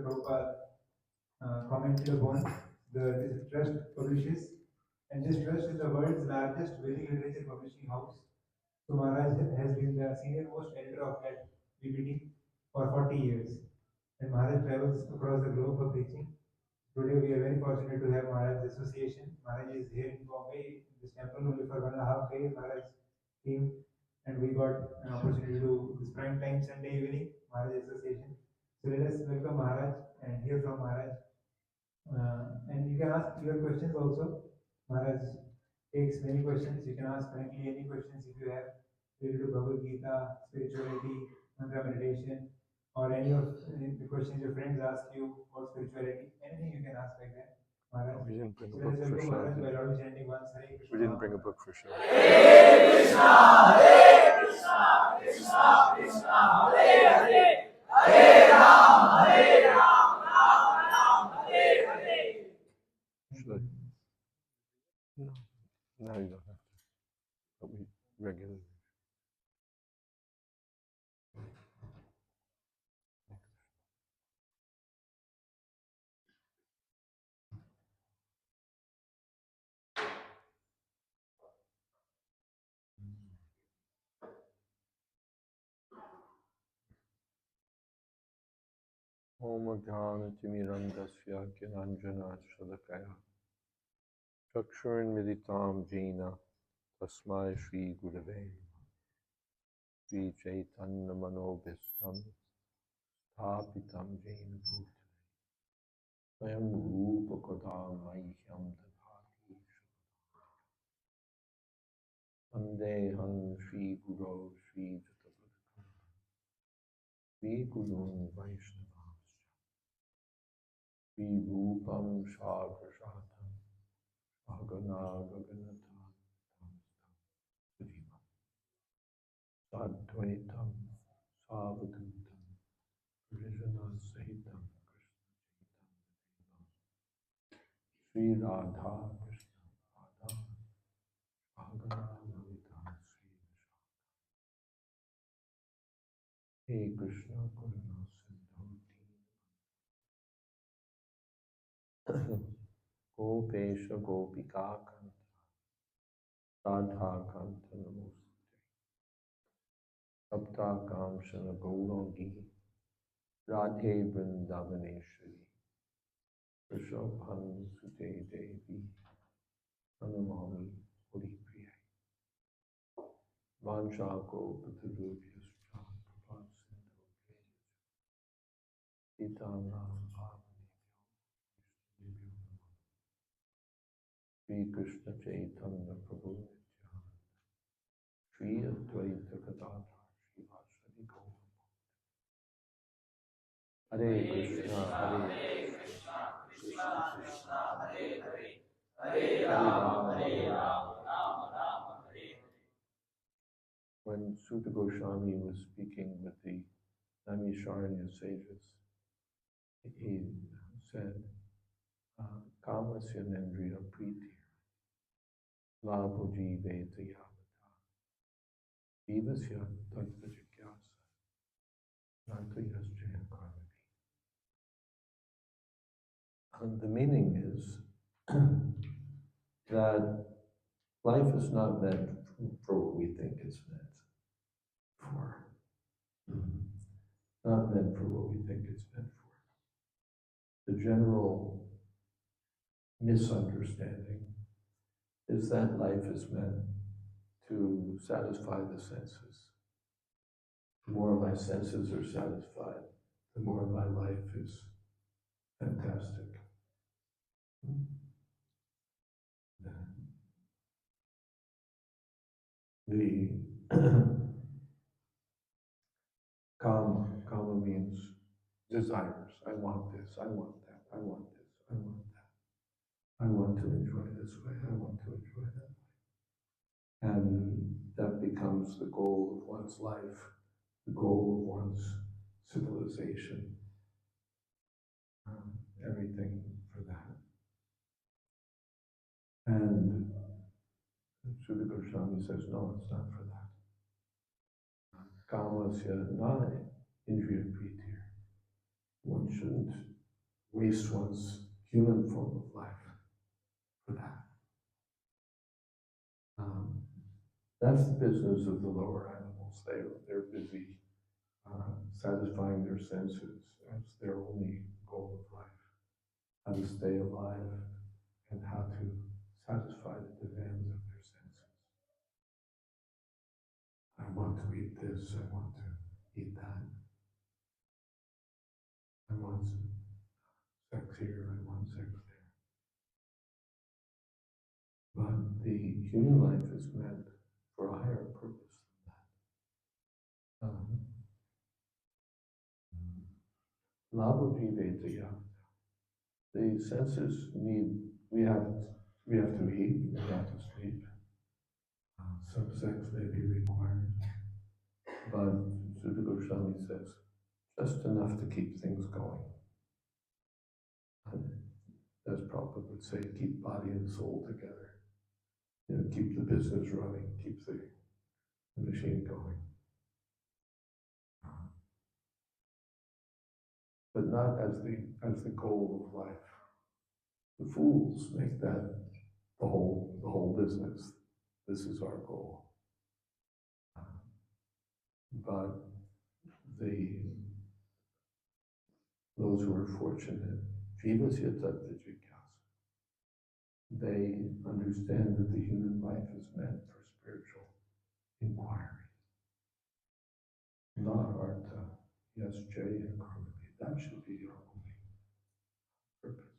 Prabhupada commented upon, this trust publishes, and this trust is the world's largest Vedic literature publishing house. So Maharaj has been the senior most editor of that PPT for 40 years. And Maharaj travels across the globe for preaching. Today we are very fortunate to have Maharaj's association. Maharaj is here in Bombay, in this temple only for 1.5 days. Maharaj came and we got an opportunity to do this prime time Sunday evening, Maharaj association. So let us welcome Maharaj and hear from Maharaj. And you can ask your questions also. Maharaj takes many questions. You can ask frankly any questions if you have related to Bhagavad Gita, spirituality, mantra meditation, or any of the questions your friends ask you about spirituality. Anything you can ask like that. Maharaj. We didn't bring a So book let's for welcome Maharaj by Shankha. loudly chanting once Hare Krishna. We didn't bring a book for Shankha. Hare Krishna, Hare Krishna, Krishna Krishna, Hare Hare, Hare Rama, Hare Rama, Rama Rama, Hare Hare. Should I? No. No, you don't have to. But we regularly. Om Gyanatimirandasya Gyananjana Shalakaya Chakshurin Militam Jena Tasmai Shri Gurave Shri Chaitanya Manobhistam Thapitam Jena Bhutale Swayam Rupa Kodam Mahyam Dadhati Vandeham Shri Guru Shri Jatapadakam Shri Gurun Vaishnava Shri Rupam Shagrashatam Agana Gaganata Sudhima Sadvaitam Savadutam Krishna Sahitam Krishna Chaitam Sri Radha Krishna Radha Agana Lalita Sri Vishaka Hey Krishna Karuna Sindhu Gopesha Gopika Kanta Radha Kanta Namoste Sapta Kamshana Gaurangi Radhe Vrindavaneshwari Rishabhan Sute Devi Anamami Hori Priya Vanchako Pataruvyascha Prabhat Sindhu Itamram Sri Krishna Chaitanya Prabhu Nityananda Sri Advaita Gadadhar Sri Vasari Gaura Hare Krishna Hare Krishna Krishna, Hare Hare, Hare Rama, Hare Rama, Rama Rama, Hare Hare. When Sutta Goswami was speaking with the Naimisharanya sages, he said, Kamasya Nendriya Priti Labho Jiveta Yavata Jivasya Tattva Jigyasa Nantayasjaya Karmani. And the meaning is that life is not meant for what we think it's meant for. Not meant for what we think it's meant for. The general misunderstanding is that life is meant to satisfy the senses. The more my senses are satisfied, the more my life is fantastic. The kama means desires. I want this, I want that, I want this, I want that. I want to enjoy this way, I want to enjoy that way. And that becomes the goal of one's life, the goal of one's civilization. Everything for that. And Srila Goswami says, no, it's not for that. Kamasya na indriya pritir. One shouldn't waste one's human form of life for that. That's the business of the lower animals. They're busy satisfying their senses as their only goal of life, how to stay alive and how to satisfy the demands of their senses. I want to eat this, I want to eat that. I want sex here, I want sex there. But the human life is meant for a higher purpose than that. Bhaktivedanta. The senses need, we have to eat, we have to sleep. Some sex may be required, but Srila Goswami says, just enough to keep things going. And as Prabhupada would say, keep body and soul together. You know, keep the business running, keep the machine going. But not as the goal of life. The fools make that the whole business. This is our goal. But those who are fortunate, they understand that the human life is meant for spiritual inquiry. Not artha, yes, jay and karma. That should be your only purpose.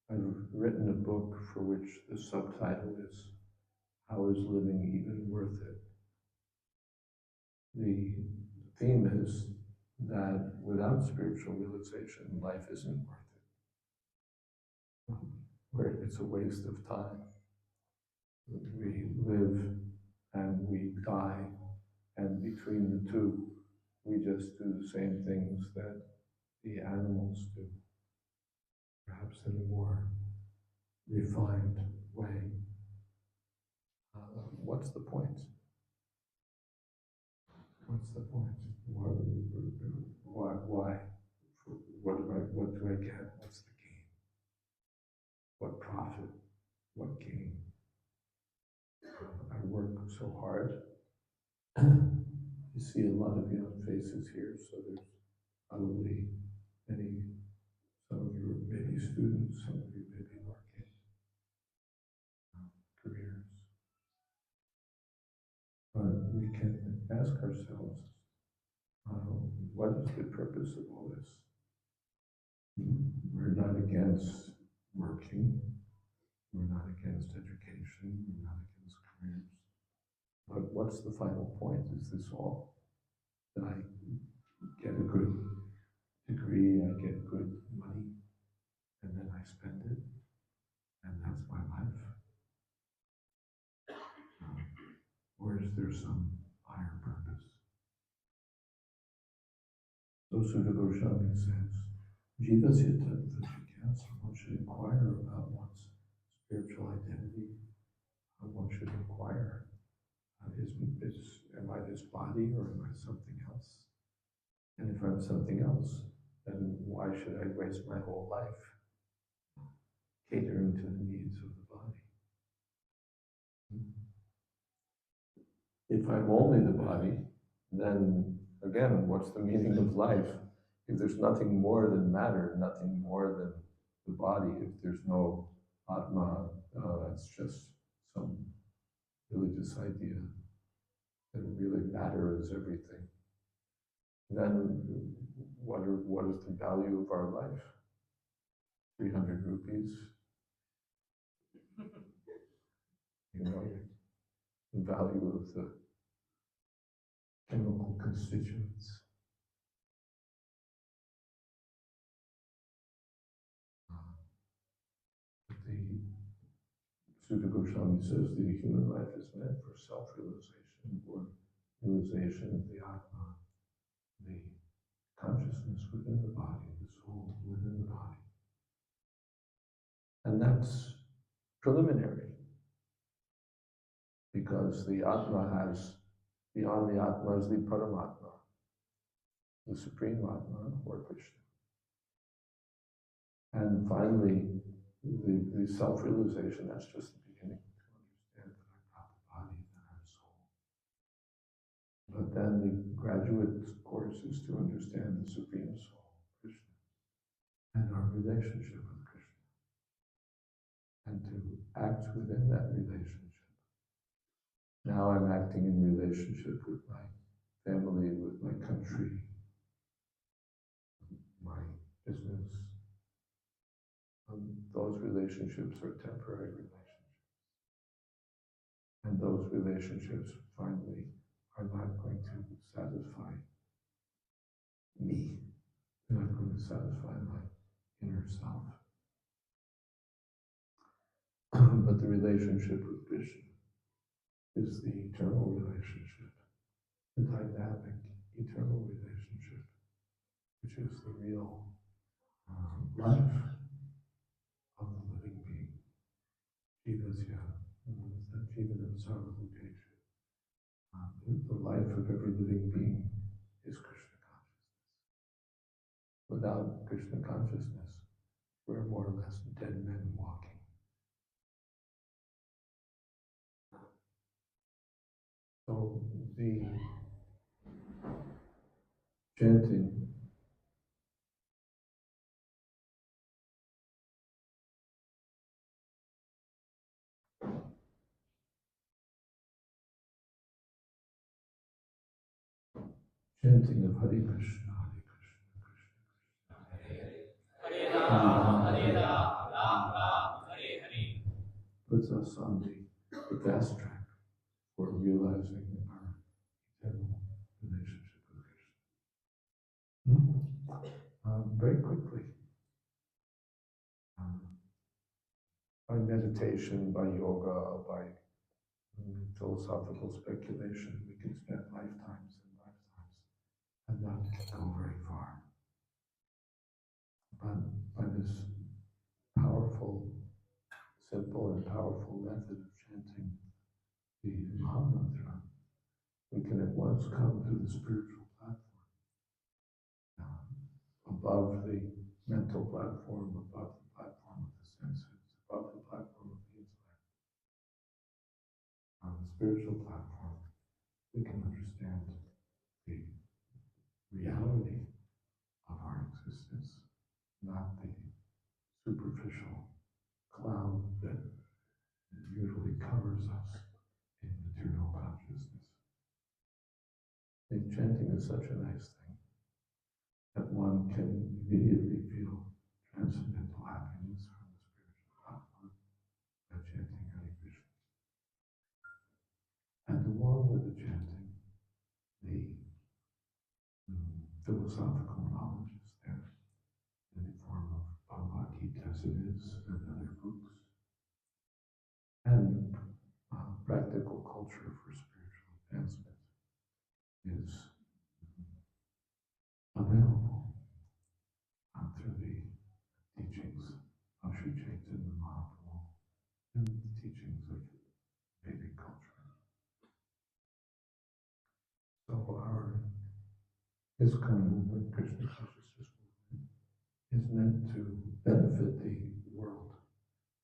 I've written a book for which the subtitle is How is Living Even Worth It? The theme is that without spiritual realization, life isn't worth it. Where it's a waste of time. We live and we die, and between the two, we just do the same things that the animals do, perhaps in a more refined way. What's the point? What's the point? Why? What do I get? What's the gain? What profit? What gain? I work so hard. You see a lot of young faces here, so there's probably some of you are maybe students, some of you may be working careers. But we can ask ourselves, what is the purpose of all this? We're not against working, we're not against education, we're not against careers. But what's the final point? Is this all? That I get a good degree, I get good money, and then I spend it, and that's my life? Or is there some higher purpose? So Srila Goswami says, Jivasya tattva, one should inquire about one's spiritual identity. One should inquire, am I this body or am I something else? And if I'm something else, then why should I waste my whole life catering to the needs of the body? If I'm only the body, then again, what's the meaning of life? If there's nothing more than matter, nothing more than the body, if there's no Atma, it's just some religious idea that really matter is everything. Then what is the value of our life? 300 rupees? You know, the value of the chemical constituents. The Sutta Goswami says the human life is meant for self-realization or realization of the Atma, the consciousness within the body, the soul within the body. And that's preliminary, because the Atma has, beyond the Atma is the Paramatma. the Supreme Atma, or Krishna. And finally, the self-realization, that's just the beginning, to understand that I'm not the body, that I'm soul. But then the graduate course is to understand the Supreme Soul, Krishna, and our relationship with Krishna, and to act within that relationship. Now I'm acting in relationship with my family, with my country, my business. Those relationships are temporary relationships. And those relationships finally are not going to satisfy me. They're not going to satisfy my inner self. But the relationship with Krishna is the eternal relationship, the dynamic eternal relationship, which is the real life of the living being. Jivasya, Jivanam Sarvabhuteshu. The life of every living being is Krishna consciousness. Without Krishna consciousness, we're more or less dead men walking. So the chanting of Hare Krishna, Hare Krishna, Krishna Krishna, Hare Ram, Hare Ram, Ram Ram, Hare Hare. puts us on the fast track for realizing our eternal relationship with Krishna. Very quickly, by meditation, by yoga, by philosophical speculation, we can spend lifetimes and lifetimes and not go very far. But by this powerful, simple and powerful method of chanting the Mahamantra, we can at once come to the spiritual platform, above the mental platform, above the platform of the senses, above the platform of the intellect. On the spiritual platform, we can understand the reality of our existence, not the superficial cloud that usually covers us in material consciousness. I think chanting is such a nice thing that one can immediately feel transcendental happiness from the spiritual platform by chanting Hare Krishna. And along with the chanting, the philosophical knowledge is there in the form of Bhagavad Gita and other books, and practical culture for spiritual advancement is available through the teachings of Sri Chaitanya Mahaprabhu and the teachings of Vedic culture. So our ISKCON movement, Krishna Consciousness movement, is meant to benefit the world,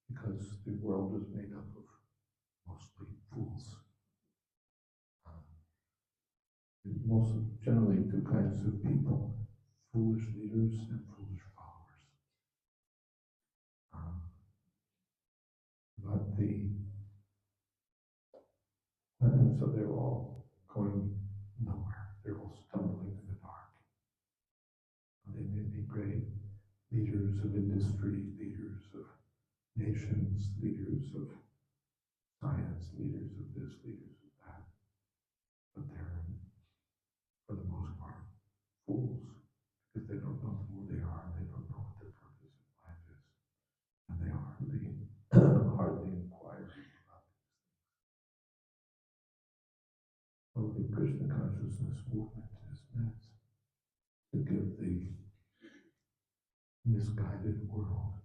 because the world is made up of mostly fools. Most generally two kinds of people, foolish leaders and foolish followers. And so they're all going nowhere. They're all stumbling in the dark. They may be great leaders of industry, leaders of nations, leaders of science, leaders of this, leaders of that. But they're, for the most part, fools, because they don't know who they are, they don't know what their purpose in life is, and they hardly inquire about these things. So the Krishna Consciousness movement is meant to give the misguided world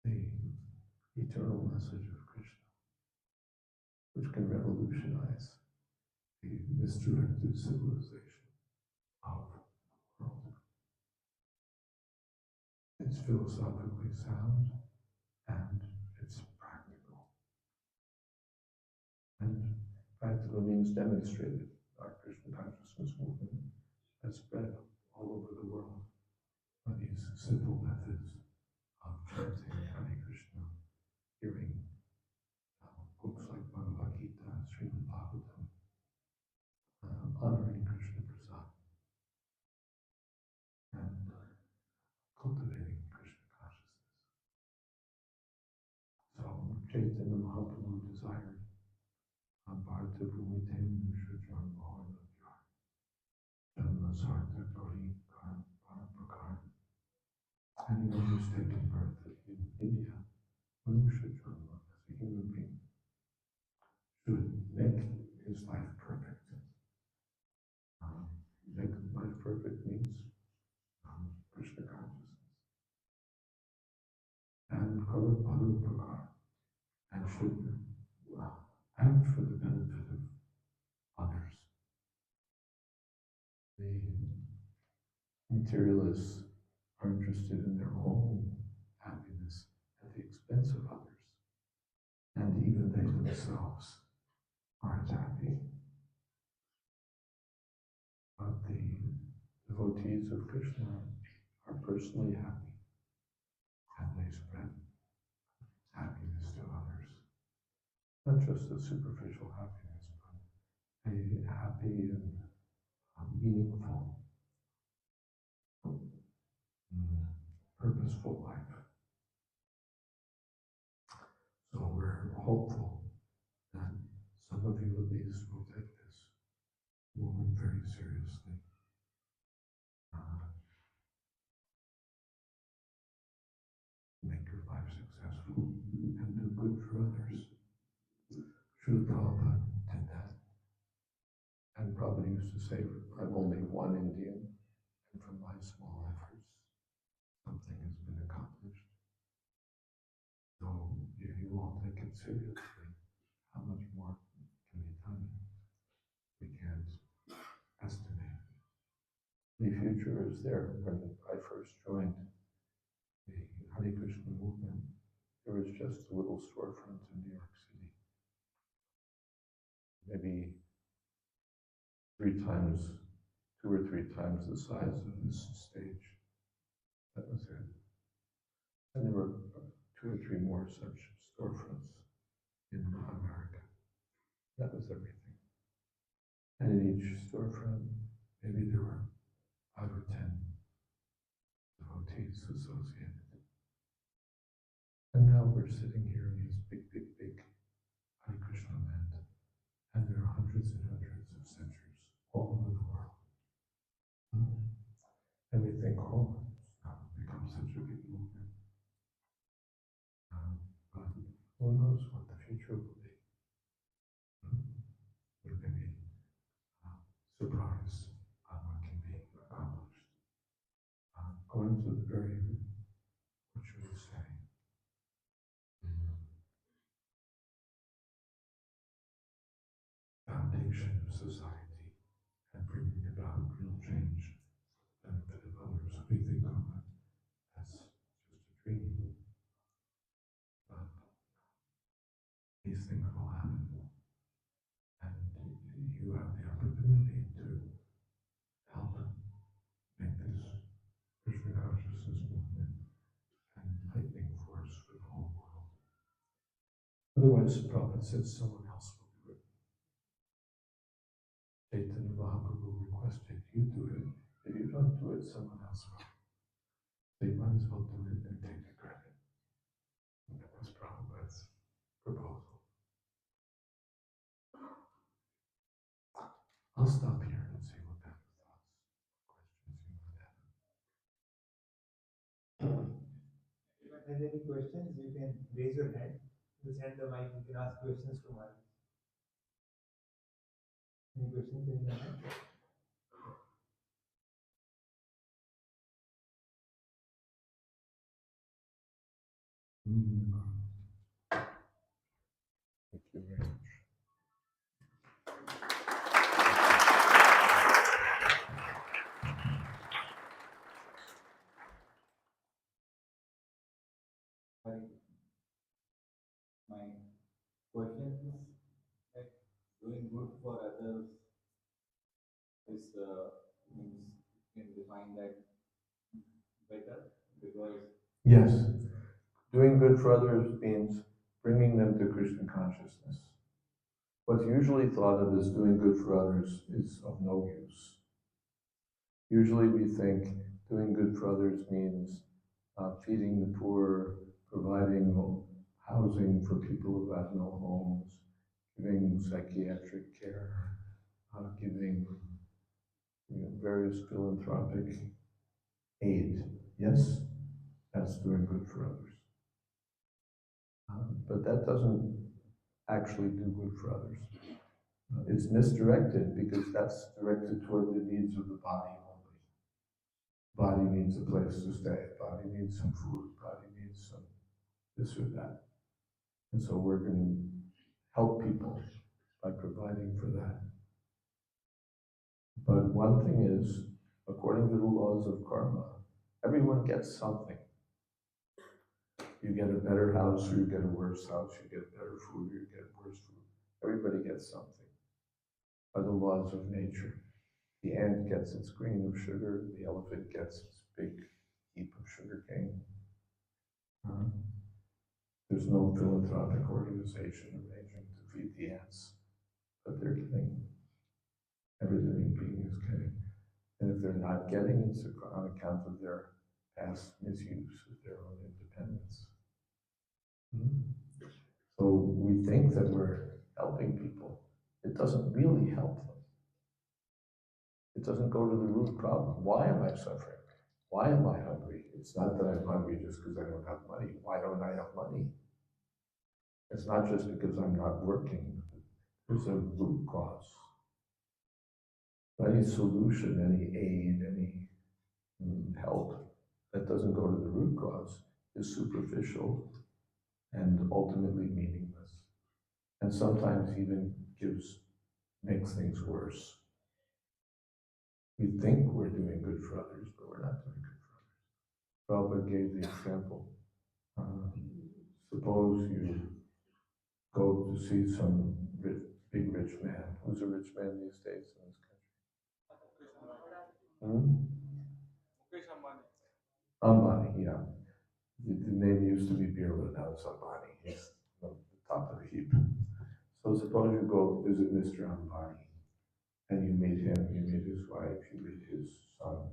the eternal message of Krishna, which can revolutionize the misdirected civilization of philosophically sound, and it's practical. And practical means demonstrated. Our Krishna Consciousness movement has spread all over the world by these simple methods of chanting Hare Krishna, hearing books like Bhagavad Gita, Srila Prabhupada, honoring Krishna Prasad, and cultivating Krishna consciousness. So Chaitanya Mahaprabhu desired Bharata Bhumitem Shujam Mohanavyar Janma Sartha Gauri Paraprakar. Anyone who's taken birth in India, Manusha Janma, as a human being, should make his life perfect. Make life perfect means Krishna consciousness. And Paraprakar, and should act for the benefit of others. The materialists are interested in their own happiness at the expense of others, and even they themselves aren't happy. But the devotees of Krishna are personally happy, and they spread happiness to others. Not just a superficial happiness, but a happy and meaningful, purposeful life. So we're hopeful that some of you at least will take this movement very seriously. Make your life successful and do good for others. Srila Prabhupada did that. And Prabhupada used to say, I'm only one Indian, and from my small efforts, something has been accomplished. So if you all take it seriously, how much more can be done? We can't estimate. The future is there. When I first joined the Hare Krishna movement, there was just a little storefront in New York City. Maybe 2 or 3 times the size of this stage. That was it. And there were 2 or 3 more such storefronts in America. That was everything. And in each storefront, maybe there were 5 or 10 devotees associated. And now we're sitting here in these big Hare Krishna land, and there are hundreds and hundreds of centers all over the world. And we think, oh, it's not become such a big movement. But who knows what the future will be? We may be surprised on what can be accomplished. Going to the very, what should we say, foundation of society and bringing about real change for the benefit of others. We think of it as just a dream. But these things will happen. And you have the opportunity to help make this Krishna Consciousness movement an enlightening force for the whole world. Otherwise, the Prabhupada says someone else will do it. Chaitanya Mahaprabhu requested, you do it. If you don't do it, someone else will. So you might as well do it and take the credit. And that was Prabhupada's proposal. I'll stop here and see what kind of thoughts, questions you might have. If you have any questions, you can raise your hand. We'll send the mic. You can ask questions to Maharaj. Any questions? Anyone have? Thank you very much. means you can define that better because Yes. Doing good for others means bringing them to Krishna consciousness. What's usually thought of as doing good for others is of no use. Usually we think doing good for others means feeding the poor, providing housing for people who have no homes, giving psychiatric care, giving various philanthropic aid. Yes, that's doing good for others. But that doesn't actually do good for others. It's misdirected because that's directed toward the needs of the body only. Body needs a place to stay, body needs some food, body needs some this or that. And so we're going to help people by providing for that. But one thing is, according to the laws of karma, everyone gets something. You get a better house, or you get a worse house, you get better food, or you get worse food. Everybody gets something by the laws of nature. The ant gets its grain of sugar, the elephant gets its big heap of sugar cane. There's no philanthropic organization arranging to feed the ants, but they're getting. Every living being is getting. And if they're not getting, it's on account of their past misuse of their own independence. So we think that we're helping people. It doesn't really help them. It doesn't go to the root problem. Why am I suffering? Why am I hungry? It's not that I'm hungry just because I don't have money. Why don't I have money? It's not just because I'm not working. There's a root cause. Any solution, any aid, any help that doesn't go to the root cause is superficial and ultimately meaningless. And sometimes even makes things worse. We think we're doing good for others, but we're not doing good for others. Prabhupada gave the example. Suppose you go to see some big rich man. Who's a rich man these days in this country? Ambani, yeah. The name used to be Birla, now it's Ambani. He's on the top of the heap. So suppose you go visit Mr. Ambani, and you meet him, you meet his wife, you meet his sons,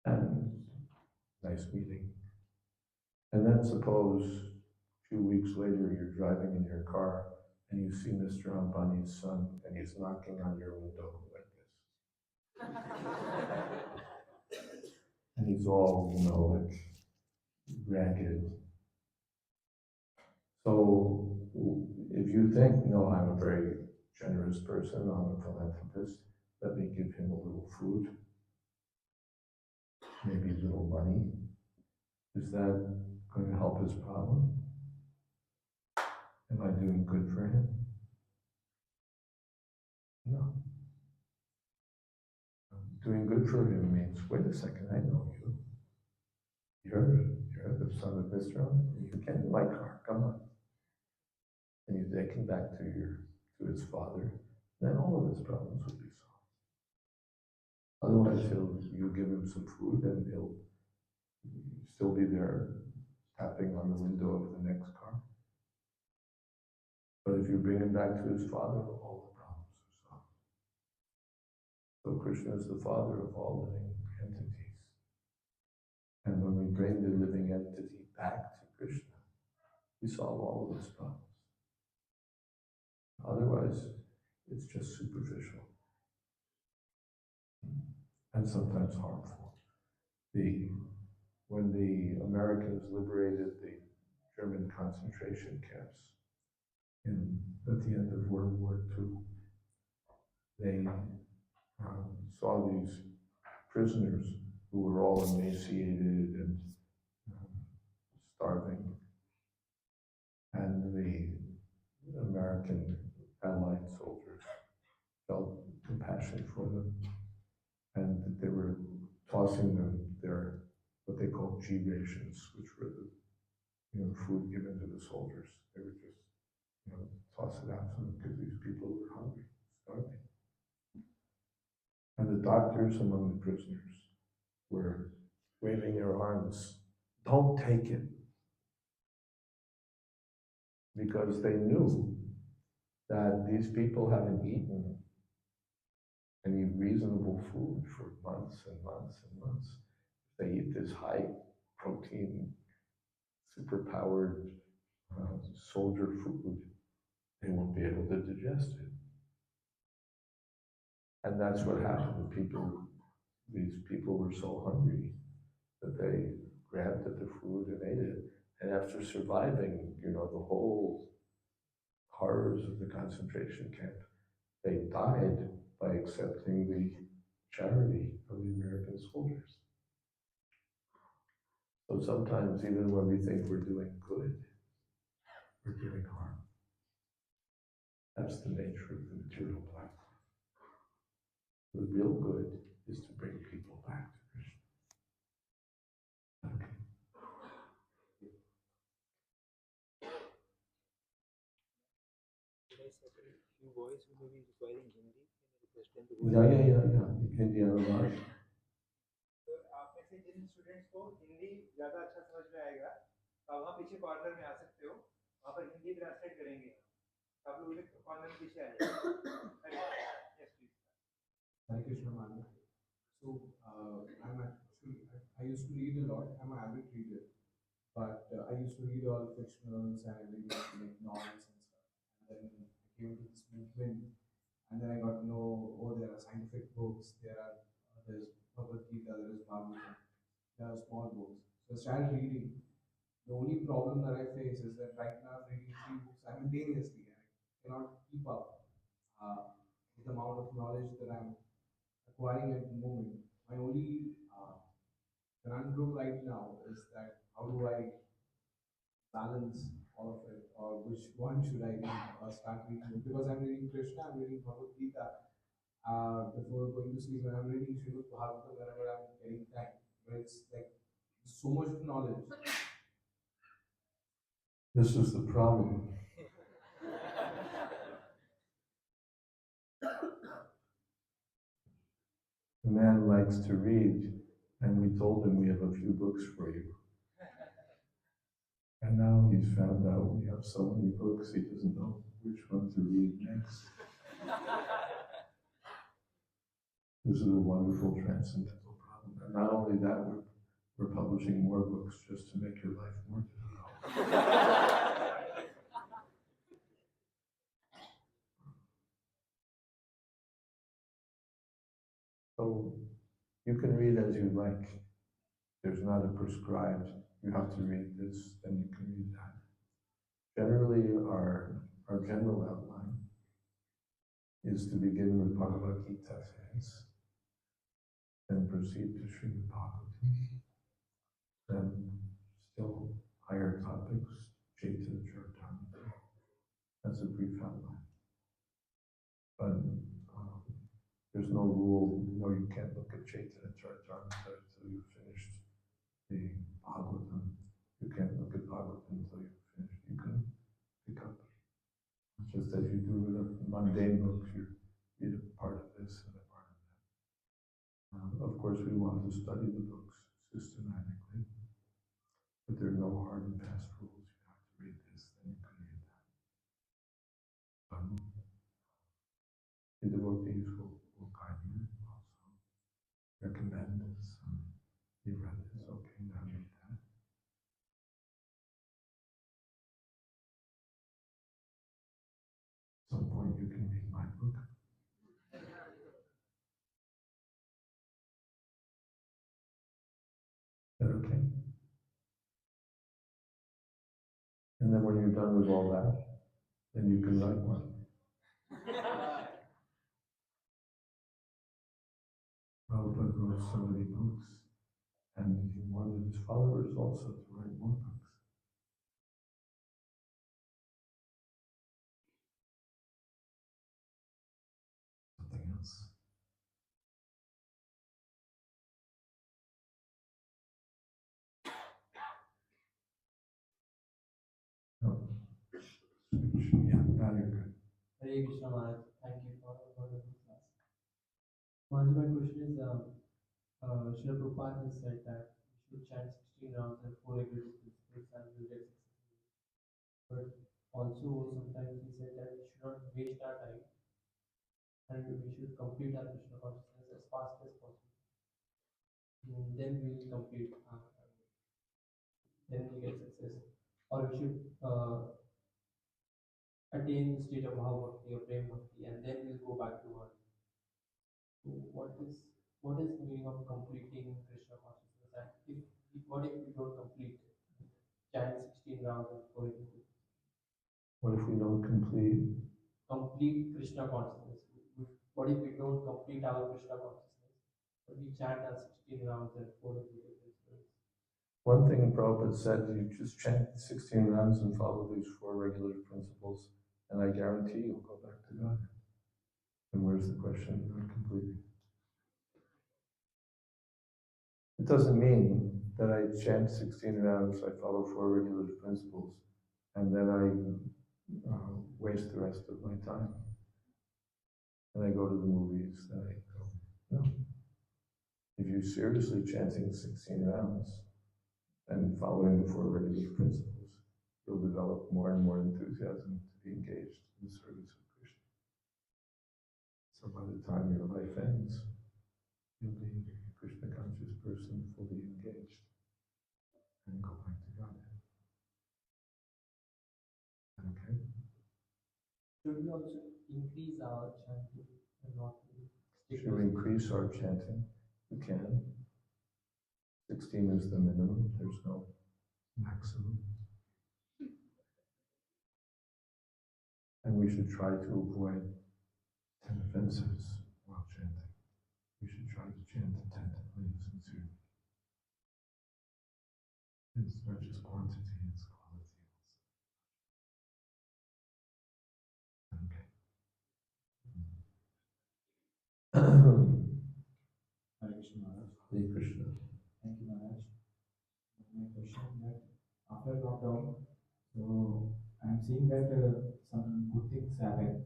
and nice meeting. And then suppose a few weeks later you're driving in your car and you see Mr. Ambani's son and he's knocking on your window like this. And he's all, like ragged. So if you think, no, I'm a very generous person, I'm a philanthropist, let me give him a little food, maybe a little money, is that going to help his problem? Am I doing good for him? No. Doing good for him means, wait a second, I know you. You're the son of Mr. You get in my car, come on. And you take him back to his father, then all of his problems will be solved. Otherwise, you give him some food and he'll still be there tapping on the window of the next car. But if you bring him back to his father, all the problems are solved. So Krishna is the father of all living entities. And when we bring the living entity back to Krishna, we solve all of those problems. Otherwise, it's just superficial and sometimes harmful. When the Americans liberated the German concentration camps at the end of World War II, they saw these prisoners who were all emaciated and starving, and the American Allied soldiers felt compassion for them, and they were tossing them their what they called G rations, which were the food given to the soldiers. They would just toss it out to them because these people were hungry, starving. And the doctors among the prisoners were waving their arms, don't take it. Because they knew that these people haven't eaten any reasonable food for months and months and months. If they eat this high protein, superpowered soldier food, they won't be able to digest it. And that's what happened. These people were so hungry that they grabbed at the food and ate it. And after surviving, the whole horrors of the concentration camp, they died by accepting the charity of the American soldiers. So sometimes, even when we think we're doing good, we're doing harm. That's the nature of the material platform. The real good is to bring people back to Krishna. Okay. Few boys who may be requiring Hindi, can you request them to Yeah. Hindi अनुवाद. तो आप में से जिन students को हिंदी ज़्यादा अच्छा समझ में आएगा, आप वहाँ पीछे कॉर्नर में आ सकते हो, वहाँ पर हिंदी ट्रांसलेट करेंगे, आप लोग कॉर्नर में पीछे आ जाइए. Yes, please. Hare Krishna Maharaj. So I used to read a lot. I'm an avid reader, but I used to read all fictionals and everything like novels and stuff. And then I came to this movement, and then I got to know, oh, there are scientific books. There's Bhagavad Gita, there is Bhagavatam. There are small books. So I started reading. The only problem that I face is that right now I'm reading 3 books simultaneously, and I cannot keep up with the amount of knowledge that I'm acquiring at the moment. My only conundrum right now is that how do I balance all of it, or which one should I read or start reading? Because I'm reading Krishna, I'm reading Bhagavad Gita before going to sleep, and I'm reading Srimad Bhagavatam whenever I'm getting time. But it's like so much of knowledge. This is the problem. The man likes to read, and we told him we have a few books for you. And now he's found out we have so many books, he doesn't know which one to read next. This is a wonderful transcendental problem. And not only that, we're publishing more books just to make your life more difficult. So you can read as you like. There's not a prescribed, you have to read this, then you can read that. Generally, our general outline is to begin with Bhagavad Gita says, then proceed to Srimad Bhagavatam, then still higher topics, Chaitanya Charitamrita. That's a brief outline. But there's no rule, no, you can't look at Chaitanya Charitamrita until you've finished the Bhagavatam. You can't look at Bhagavatam until you've finished. You can pick up, just as you do with a mundane book, you read a part of this and a part of that. Of course, we want to study the books systematically, but there are no hard and fast rules. You have to read this, then you can read that. The devotees will guide you also, recommend this. You read this, okay, now read that. At some point you can read my book. Is that okay? And then when you're done with all that, then you can write one. Prabhupada wrote so many books, and he wanted his followers also to write more books. Something else. No. Switch. Yeah, now you're good. Hare Krishna Maharaj, thank you for the wonderful class. One my question is, Srila Prabhupada has said that we should chant 16 rounds and 4 regulated principles and we'll get success. But also sometimes he said that we should not waste our time and we should complete our Krishna consciousness as fast as possible. Then we will complete, then we get success. Or we should attain the state of Mahabhakti or Prem Bhakti and then we'll go back to work. So what is the meaning of completing Krishna consciousness? And what if we don't complete chant 16 rounds and 4 regulated? What if we don't complete? Complete Krishna consciousness. What if we don't complete our Krishna consciousness, but we chant our 16 rounds and 4 regulated principles? One thing Prabhupada said, you just chant 16 rounds and follow these 4 regular principles, and I guarantee you'll go back to God. And where's the question of not completing? It doesn't mean that I chant 16 rounds, I follow 4 regular principles, and then I waste the rest of my time. And I go to the movies, then I go. No. If you're seriously chanting 16 rounds and following the 4 regular principles, you'll develop more and more enthusiasm to be engaged in the service of Krishna. So by the time your life ends, you'll be a Krishna conscious person, fully engaged, and go back to Godhead. Okay? Should we also increase our chanting and not stick Should we increase our chanting? We can. 16 is the minimum, there's no maximum. And we should try to avoid 10 offenses while chanting. We should try to chant attentively and sincerely. It's not just quantity, it's quality also. Okay. Hare Krishna Maharaj. Hare Krishna. Thank you, Maharaj. My question that after lockdown, so I'm seeing that some good things happen.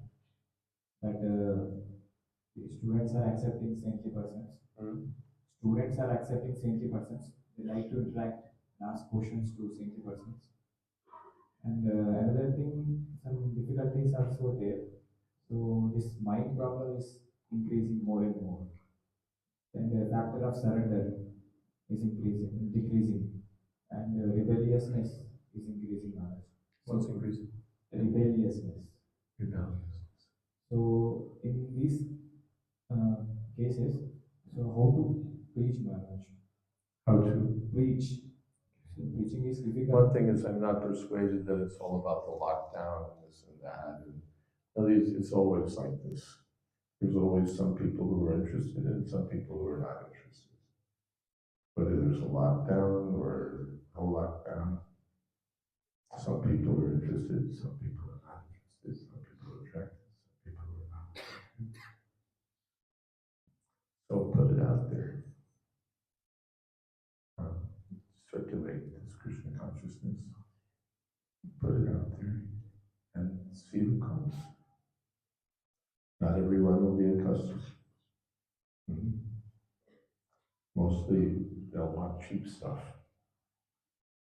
That the students are accepting saintly persons. Students are accepting saintly persons. They like to interact and ask questions to saintly persons. And another thing, some difficulties are also there. So this mind problem is increasing more and more. And the factor of surrender is decreasing, and rebelliousness is increasing. What's increasing? Rebelliousness. Rebelliousness. So in these cases, so how to preach, Maharaj? How to? Preach. So preaching is difficult. One thing is, I'm not persuaded that it's all about the lockdown and this and that. And at least it's always like this. There's always some people who are interested and some people who are not interested. Whether there's a lockdown or no lockdown, some people are interested, some people are not interested, some people are attracted, some people are not attracted. So put it out there. Circulate this Krishna consciousness. Put it out there and see who comes. Not everyone will be a customer. Mostly they'll want cheap stuff.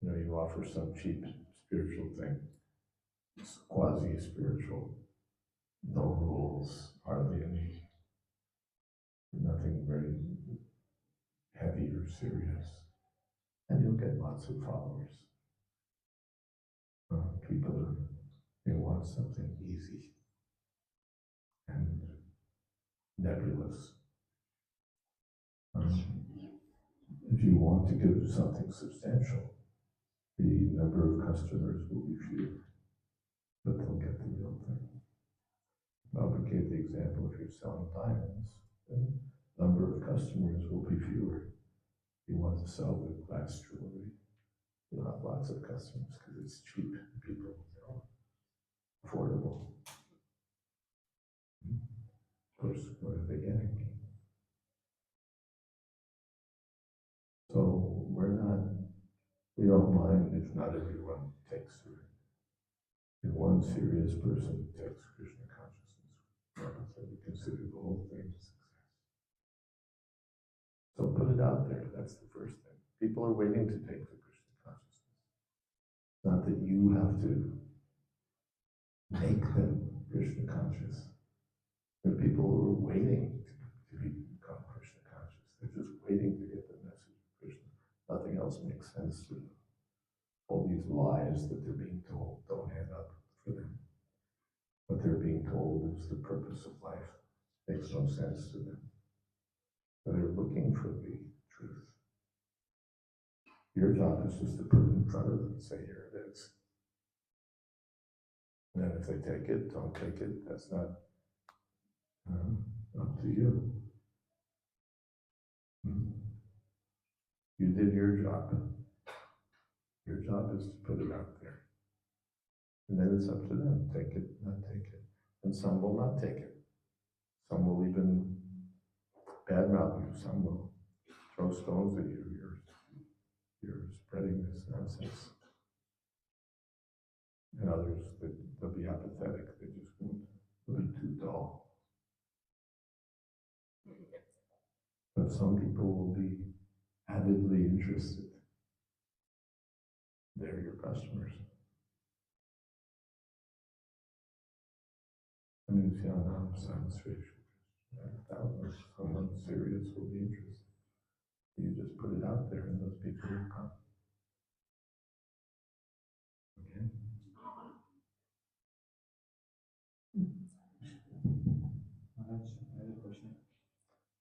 You know, you offer some cheap spiritual thing. It's quasi-spiritual. No rules, hardly any. Nothing very heavy or serious. And you'll get lots of followers. People they want something easy and nebulous. If you want to give something substantial, the number of customers will be few, but they'll get the real thing. Prabhupada gave the example, if you're selling diamonds, the number of customers will be fewer. If you want to sell the glass jewelry, you'll have lots of customers because it's cheap to people, affordable. Of course, what are they getting? So we don't mind if not everyone takes to it. If one serious person takes Krishna consciousness, we consider the whole thing a success. So put it out there. That's the first thing. People are waiting to take the Krishna consciousness. Not that you have to make them Krishna conscious. There are people who are waiting to become Krishna conscious. They're just waiting to get the message of Krishna. Nothing else makes sense to them. All these lies that they're being told don't add up for them. What they're being told is the purpose of life. Makes no sense to them. So they're looking for the truth. Your job is just to put it in front of them and say, here it is. And then if they take it, don't take it, that's not up to you. You did your job. Your job is to put it out there. And then it's up to them, take it, not take it. And some will not take it. Some will even badmouth you. Some will throw stones at you. You're spreading this nonsense. And others, they'll be apathetic. They just won't. They'll be too dull. But some people will be avidly interested. They're your customers. And if someone serious will be interested. You just put it out there and those people will come. Okay? Maharaj, I have a question.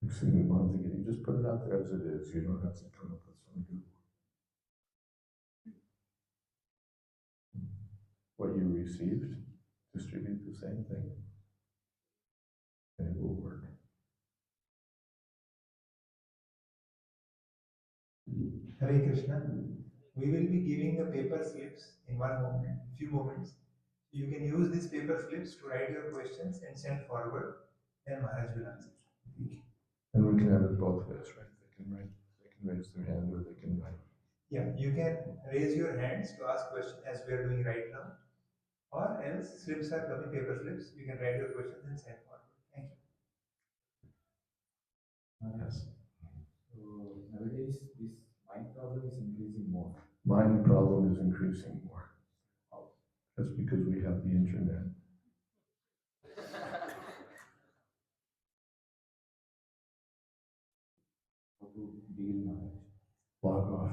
Excuse me, once again, you just put it out there as it is. You don't have to come up with some new. What you received, distribute the same thing. And it will work. Hare Krishna. We will be giving the paper slips in few moments. You can use these paper slips to write your questions and send forward. Then Maharaj will answer. And we can have it both ways, right? They can raise their hand or they can write. Yeah, you can raise your hands to ask questions as we are doing right now. Or else slips are coming, paper slips. You can write your questions and send forward. Thank you. Yes. So nowadays, this mind problem is increasing more. Mind problem is increasing more. That's because we have the internet. How to deal, Maharaj? Log off.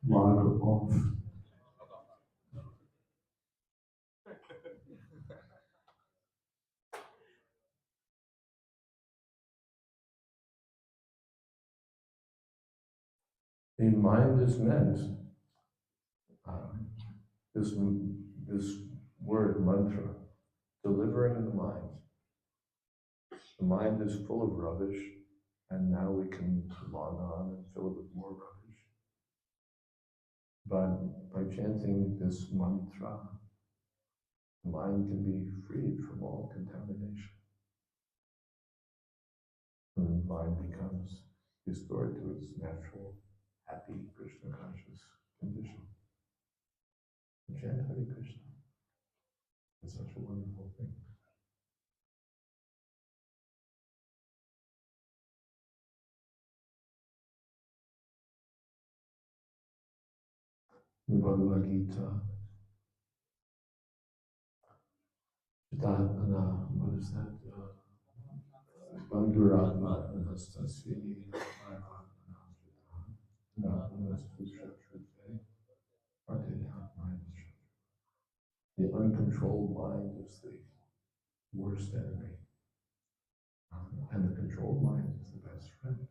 Log off. The mind is meant, this word mantra, delivering the mind. The mind is full of rubbish, and now we can log on and fill it with more rubbish. But by chanting this mantra, the mind can be freed from all contamination. And the mind becomes restored to its natural, happy, Krishna conscious condition. Chant Hare Krishna. It's such a wonderful thing. The Bhagavad Gita, what is that? Founder-Acharya, the uncontrolled mind is the worst enemy, and the controlled mind is the best friend.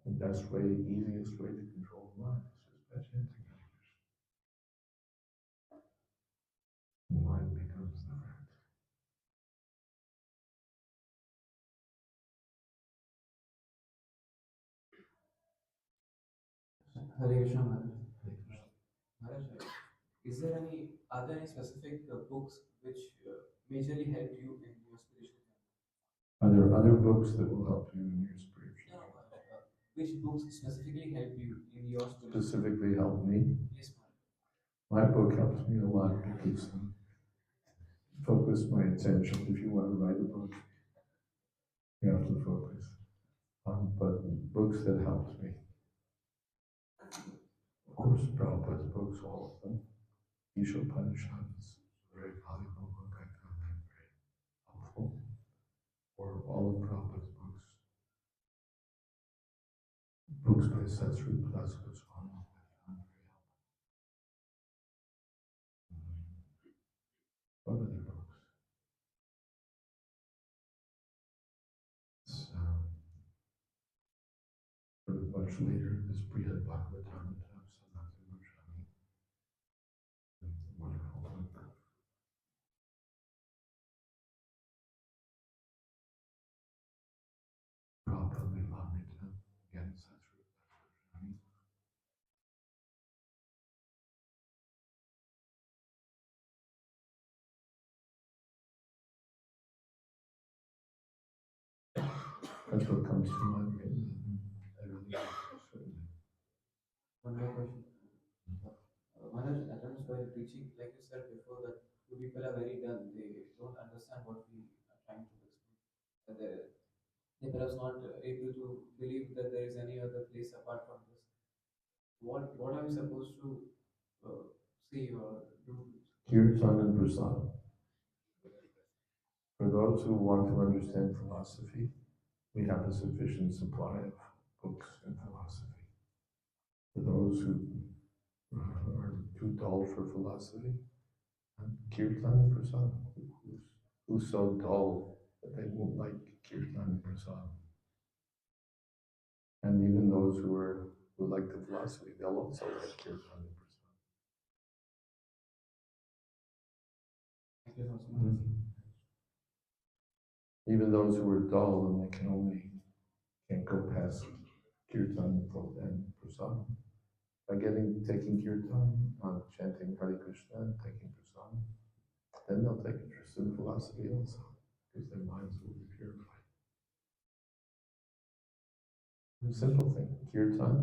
The best way, easiest way to control the mind is just by chanting Hare Krishna. The mind becomes the friend. Hare Krishna, Maharaj. Hare Krishna. Maharaj, is there any specific books which majorly help you in your spiritual journey? Are there other books that will help you in your spiritual No, journey? which books specifically help you in your spiritual journey? Specifically help me? Yes, Maharaj. My book helps me a lot because focus my attention. If you want to books that helped me. Of course, Prabhupada's books, all of them. Ishopanishads, very valuable book. I found that very helpful. Or all of Prabhupada's books. Books by Srila Swami, I found very helpful. What other books? It's, sort of much later, this Brihad Bhagavatam, Sanatana Goswami. Wonderful book. Prabhupada Lilamrita, again, Srila Goswami. That's what comes to mind. I really certainly. One more question. Maharaj, at times while preaching, like you said before, that few people are very dull. They don't understand what we are trying to explain. They perhaps not able to believe that there is any other place apart from this. What are we supposed to see or do? Kirtan and Prasad. For those who want to understand philosophy, we have a sufficient supply of books in philosophy. For those who are too dull for philosophy, Kirtan and Prasad. Who's so dull that they won't like Kirtan and Prasad? And even those who like the philosophy, they'll also like Kirtan and Prasad. Thank you so much. Even those who are dull and they can't go past Kirtan and Prasad. By taking Kirtan, chanting Hare Krishna, and taking Prasad, then they'll take interest in philosophy also, because their minds will be purified. A simple thing, Kirtan,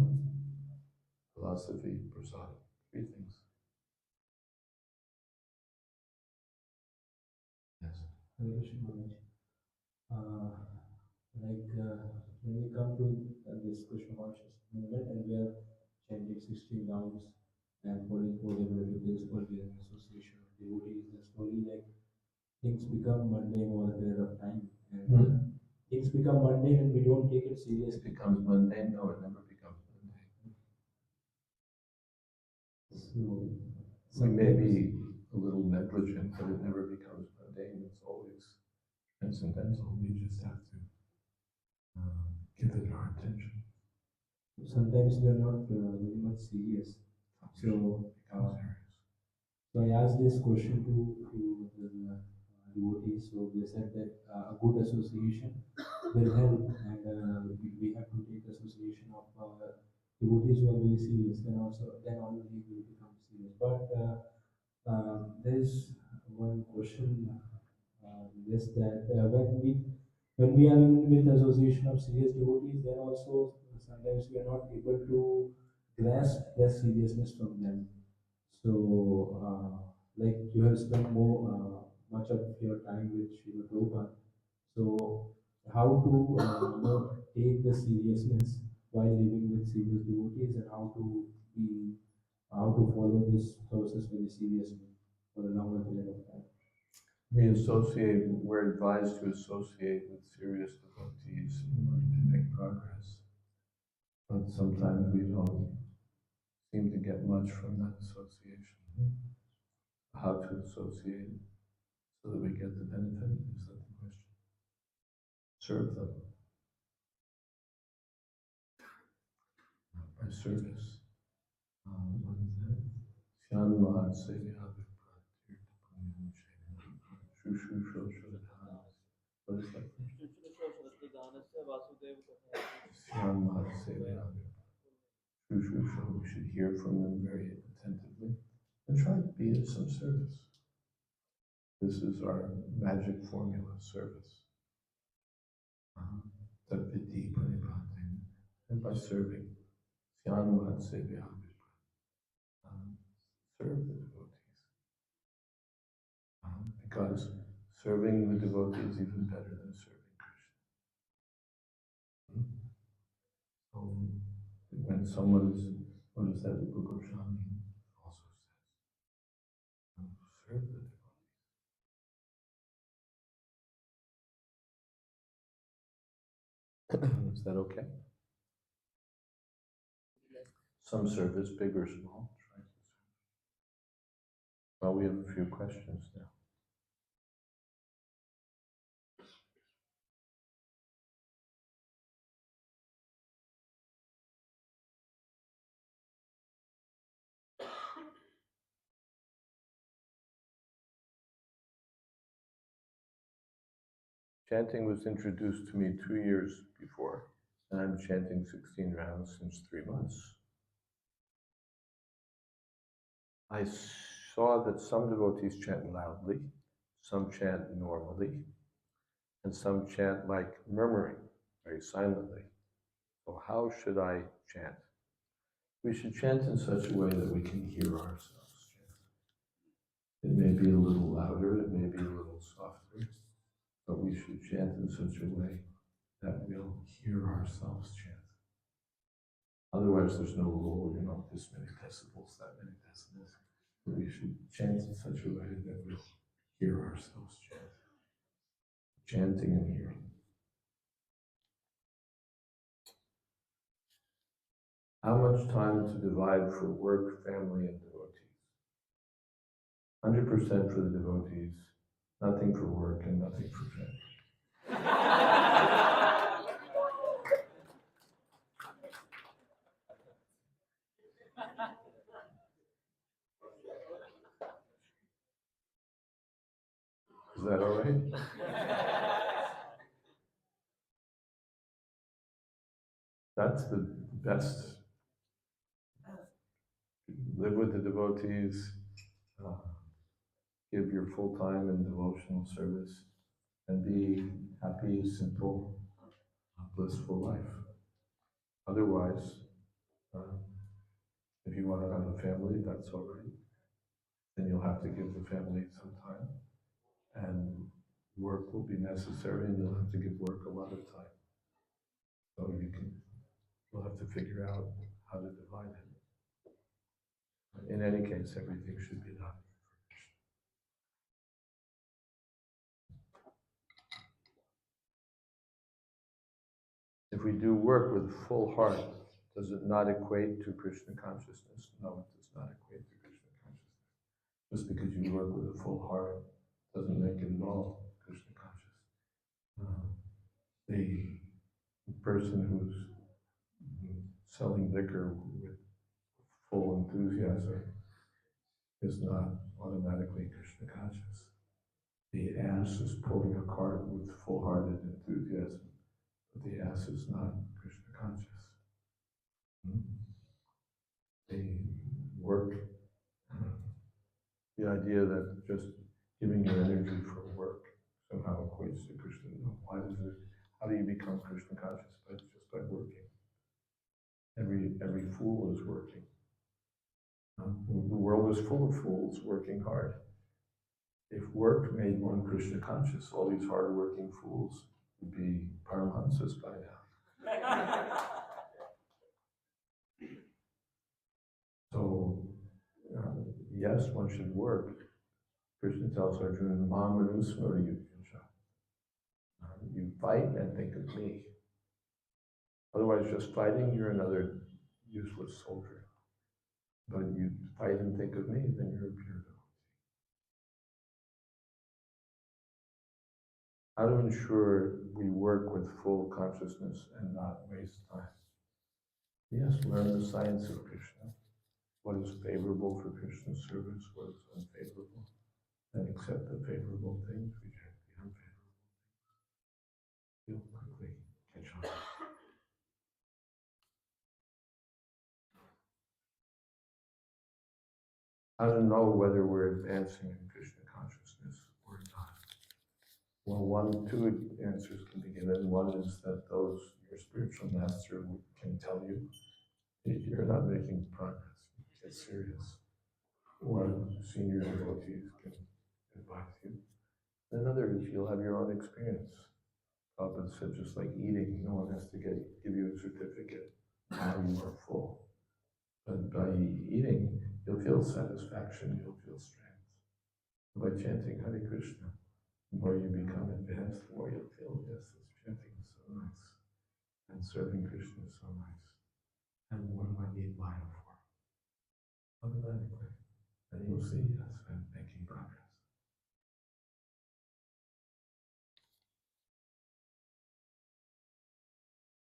philosophy, Prasad, 3 things. Yes. Hare Krishna Maharaj. When we come to this Krishna consciousness movement and we are chanting 16 rounds and following whatever the principle, we are in association of devotees, and slowly things become mundane over a period of time. And things become mundane and we don't take it It seriously. becomes mundane? No, it never becomes mundane. So We may be a little negligent, but it never becomes mundane. It's always transcendental. We just have to give it our attention. sometimes we are not very much serious. So, so I asked this question to few devotees. So they said that a good association will help, and we have to take association of devotees who are very serious. Then only we will become serious. But there's one question. Is that when we are with association of serious devotees, then also sometimes we are not able to grasp the seriousness from them. So, like you have spent much of your time with Srila Prabhupada. So, how to take the seriousness while living with serious devotees, and how to follow this process very seriously for a longer period of time. We're advised to associate with serious devotees in order to make progress. But sometimes we don't seem to get much from that association. How to associate so that we get the benefit, is that the question? Serve them. By service. What is that? Syanmad Sevyavik What is that? Syanmad Sevyavik. We should hear from them very attentively and try to be of some service. This is our magic formula, service. And by serving, Syanmad Sevyavik, serve the devotees. Because serving the devotee is even better than serving Krishna. When someone is, what is that the Book of Goswami also says? Serve the devotees. Is that okay? Some service, big or small. Try to serve. Well, we have a few questions now. Chanting was introduced to me 2 years before, and I'm chanting 16 rounds since 3 months. I saw that some devotees chant loudly, some chant normally, and some chant like murmuring, very silently. So how should I chant? We should chant in such a way that we can hear ourselves chant. It may be a little louder, it may be a little softer, but we should chant in such a way that we'll hear ourselves chant. Otherwise, there's no rule, this many decibels, that many decibels. But we should chant in such a way that we'll hear ourselves chant. Chanting and hearing. How much time to divide for work, family, and devotees? 100% for the devotees, nothing for work, and nothing for family. Is that all right? That's the best. Live with the devotees, give your full time in devotional service, and be happy, simple, blissful life. Otherwise, if you want to have a family, that's all right. Then you'll have to give the family some time, and work will be necessary, and you'll have to give work a lot of time. So you'll have to figure out how to divide it. In any case, everything should be done. If we do work with full heart, does it not equate to Krishna consciousness? No, it does not equate to Krishna consciousness. Just because you work with a full heart doesn't make it at all Krishna conscious. The person who's selling liquor with full enthusiasm is not automatically Krishna conscious. The ass is pulling a cart with full-hearted enthusiasm, but the ass is not Krishna conscious. They work, the idea that just giving your energy for work somehow equates to Krishna. No, why does it? How do you become Krishna conscious? Just by working. Every fool is working. The world is full of fools working hard. If work made one Krishna conscious, all these hard-working fools would be Paramahamsas by now. So, yes, one should work. Krishna tells Arjuna, "Mam manusmara yudhyacha." You fight and think of me. Otherwise, just fighting, you're another useless soldier. But you fight and think of me, then you're a pure devotee. How to ensure we work with full consciousness and not waste time? Yes, learn the science of Krishna. What is favorable for Krishna's service, what is unfavorable, and accept the favorable things, reject the unfavorable things. You'll quickly catch on. How to know whether we're advancing in Krishna consciousness or not? Well, two answers can be given. One is that your spiritual master can tell you if you're not making progress, get serious. Or senior devotees can advise you. Another is you'll have your own experience. Prabhupada said, just like eating, no one has to give you a certificate. now you are full. But by eating, you'll feel satisfaction, you'll feel strength. By chanting Hare Krishna, the more you become advanced, the more you'll feel, yes, this chanting is so nice. And serving Krishna is so nice. And what do I need Maya for? Automatically. And you'll see, yes, I'm making progress.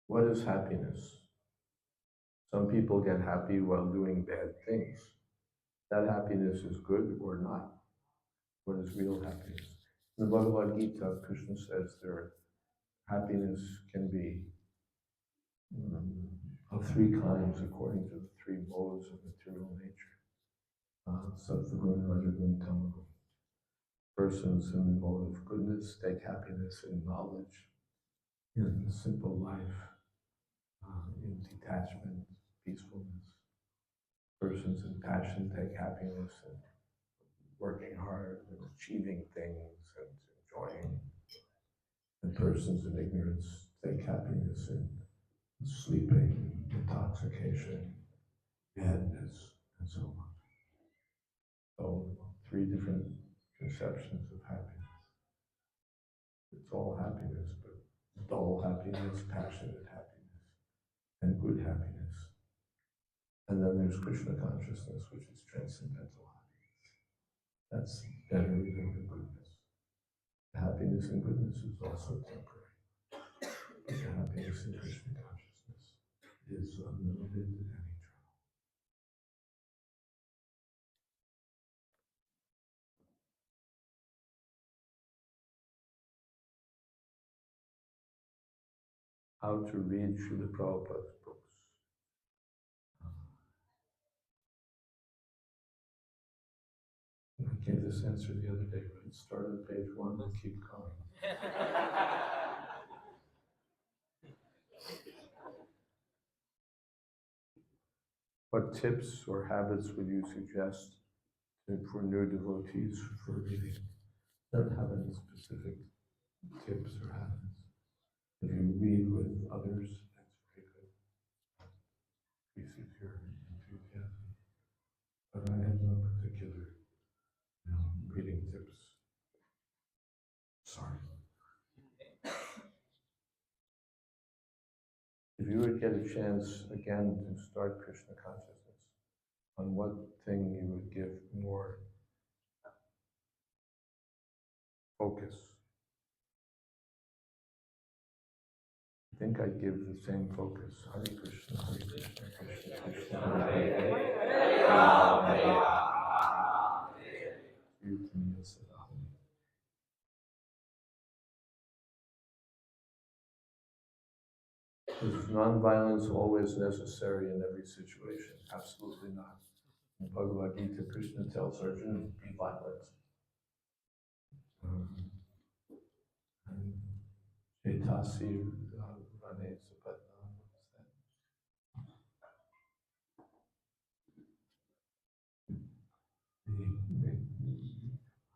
What is happiness? Some people get happy while doing bad things. That happiness is good or not. What is real happiness? In the Bhagavad Gita, Krishna says happiness can be of three kinds according to the three modes of material nature. Sattva-gun, Rajagun, Tamagun. Persons in the mode of goodness take happiness in knowledge, in simple life, in detachment, peacefulness. Persons in passion take happiness in working hard and achieving things and enjoying. And persons in ignorance take happiness in sleeping, intoxication, madness, and so on. So, three different conceptions of happiness. It's all happiness, but dull happiness, passionate happiness, and good happiness. And then there's Krishna consciousness, which is transcendental happiness. That's better than the goodness. The happiness and goodness is also temporary. But the happiness in Krishna consciousness is unlimited and eternal. How to read Srila Prabhupada's books. I gave this answer the other day, right? Start at page 1 and keep going. What tips or habits would you suggest for new devotees for reading? Don't have any specific tips or habits. If you read with others, that's very good. Increases your enthusiasm. But I have no particular reading tips. Sorry. If you would get a chance again to start Krishna consciousness, on what thing you would give more focus? I think I'd give the same focus. Hare Krishna, Hare Krishna, Krishna Krishna, Hare Hare. Hare Rama, Hare Rama. Is non-violence always necessary in every situation? Absolutely not. In Bhagavad Gita, Krishna tells Arjuna, be violent. Chetasi Rane Sapatna, what's that?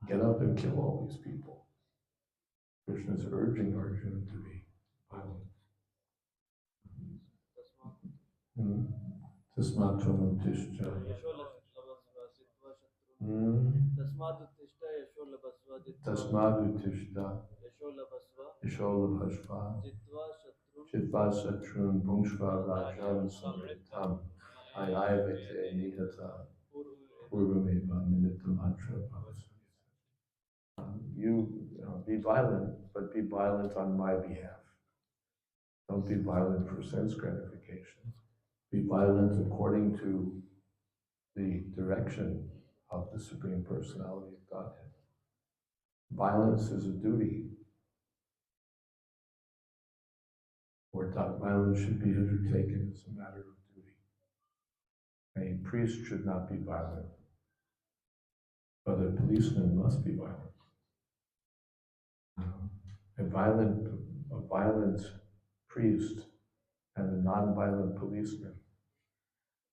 Get up and kill all these people. Krishna is urging Arjuna to be violent. Tasmat Tishta. Tasmat Uttishta. Yasholabhashva. Chitva Satrun Bhungshva Rajan Samritam. Ayayavate Nihata. Purvameva Nimitta Mantra You be violent, but be violent on my behalf. Don't be violent for sense gratification. Be violent according to the direction of the Supreme Personality of Godhead. Violence is a duty, or violence should be undertaken as a matter of duty. A priest should not be violent, but a policeman must be violent. A violent priest and a non-violent policeman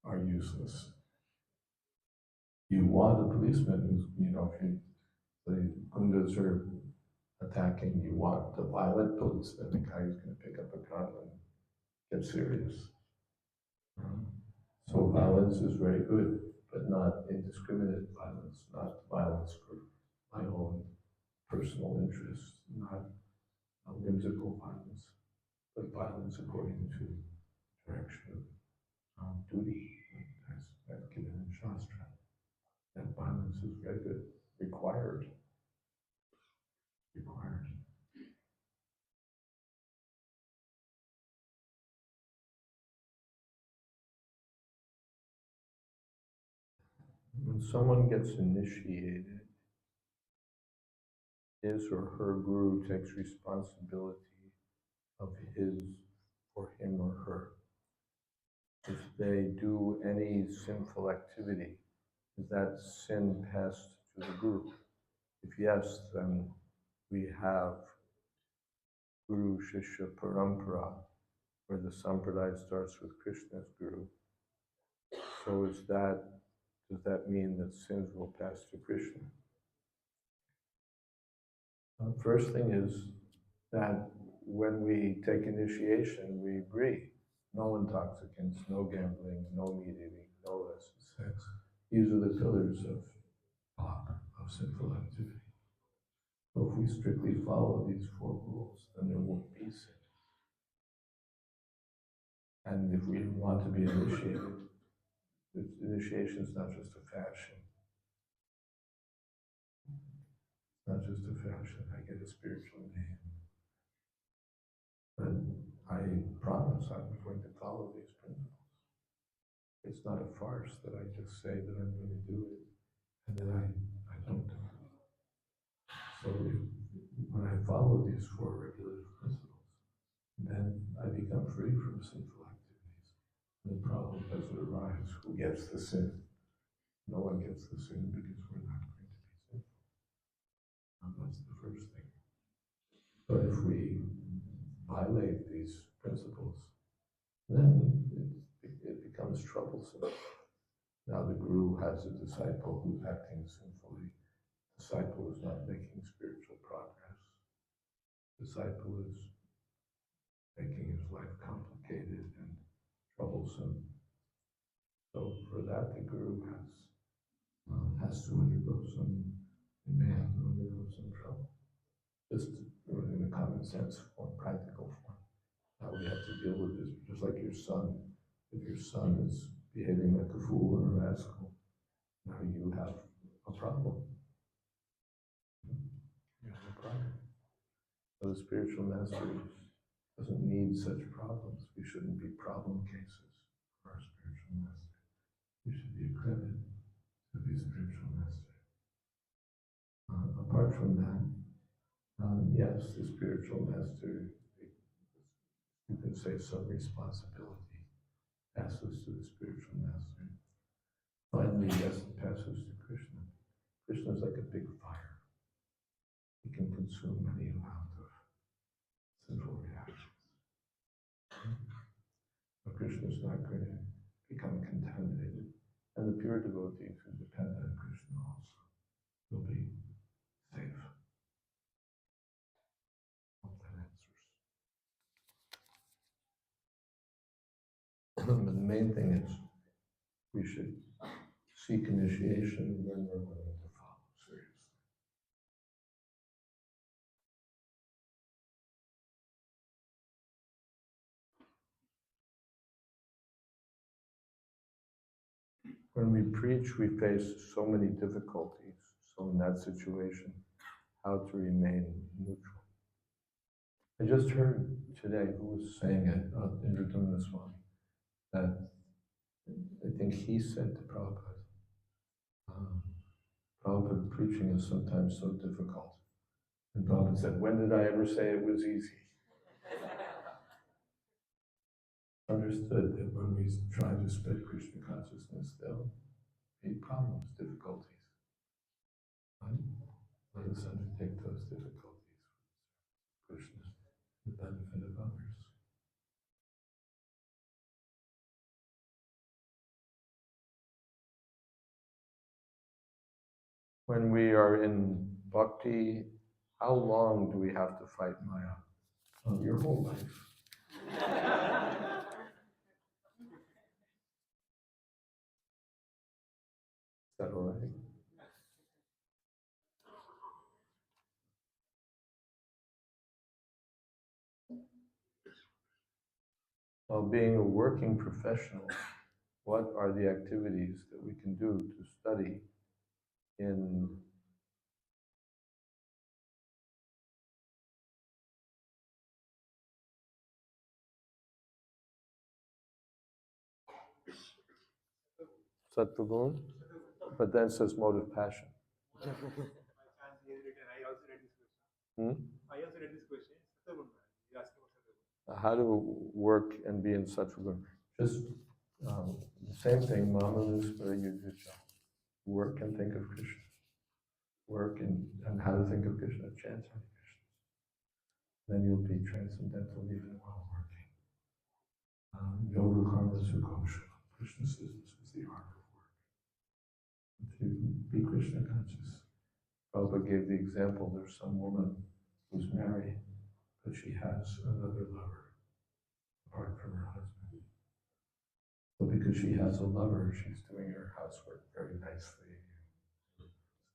are useless. You want a policeman who's, if the Govindas are attacking, you want the violent policeman, the guy who's going to pick up a gun and get serious. So violence is very good, but not indiscriminate violence, not violence for my own personal interests, not whimsical violence, but violence according to direction of duty, as given in Shastra. That violence is very good, required. When someone gets initiated, his or her guru takes responsibility of his or him or her. If they do any sinful activity, is that sin passed to the guru? If yes, then we have Guru Shishya Parampara, where the sampradaya starts with Krishna's guru. So does that mean that sins will pass to Krishna? First thing is that when we take initiation, we agree. No intoxicants, no gambling, no meat eating, no illicit sex. These are the pillars of sinful activity. So if we strictly follow these 4 rules, then there won't be sin. And if we want to be initiated, initiation is not just a fashion. It's not just a fashion. I get a spiritual name. But I promise I'm going to follow these principles. It's not a farce that I just say that I'm going to do it and then I don't do it. So when I follow these 4 regulative principles, then I become free from sinful activities. And the problem doesn't arise. Who gets the sin? No one gets the sin because we're not going to be sinful. And that's the first thing. But if we violate these principles, then it becomes troublesome. Now the guru has a disciple who's acting sinfully. The disciple is not making spiritual progress. The disciple is making his life complicated and troublesome. So for that, the guru has to undergo may have to undergo some trouble. Just in a common sense form, practical form. How we have to deal with this, just like your son. If your son is behaving like a fool and a rascal, now you have a problem. You have a problem. So the spiritual master doesn't need such problems. We shouldn't be problem cases for our spiritual master. We should be a credit to the spiritual master. Apart from that, yes, the spiritual master, you can say some responsibility passes to the spiritual master. Finally, yes, it passes to Krishna. Krishna is like a big fire. He can consume any amount of sinful reactions. But Krishna is not going to become contaminated. And the pure devotees who depend on Krishna also will be safe. Hope that answers. But the main thing is we should seek initiation when we're willing to follow seriously. When we preach, we face so many difficulties. So in that situation, how to remain neutral. I just heard today, who was saying it, Jayadvaita Swami, that I think he said to Prabhupada, Prabhupada preaching is sometimes so difficult. And Prabhupada said, when did I ever say it was easy? Understood that when we try to spread Krishna consciousness, there'll be problems, difficulties. Right? Let us undertake those difficulties for Krishna, the benefit of others. When we are in bhakti, how long do we have to fight Maya? Your whole life. Well, being a working professional, what are the activities that we can do to study in Sattva-gun? But then it says mode of passion. I also read this question. Hmm? I also read this question. Sattva-gun. You asked about Sattva-gun. How to work and be in Sattva-gun? Just the same thing, Mama Nuspa Yudhishya. Work and think of Krishna. Work and how to think of Krishna, chant Hare Krishna. Then you'll be transcendental even while working. Yoga Karma Sukosha. Krishna says this is the art of work. To be Krishna conscious. Prabhupada gave the example, there's some woman who's married, but she has another lover apart from her husband. So because she has a lover, she's doing her housework very nicely.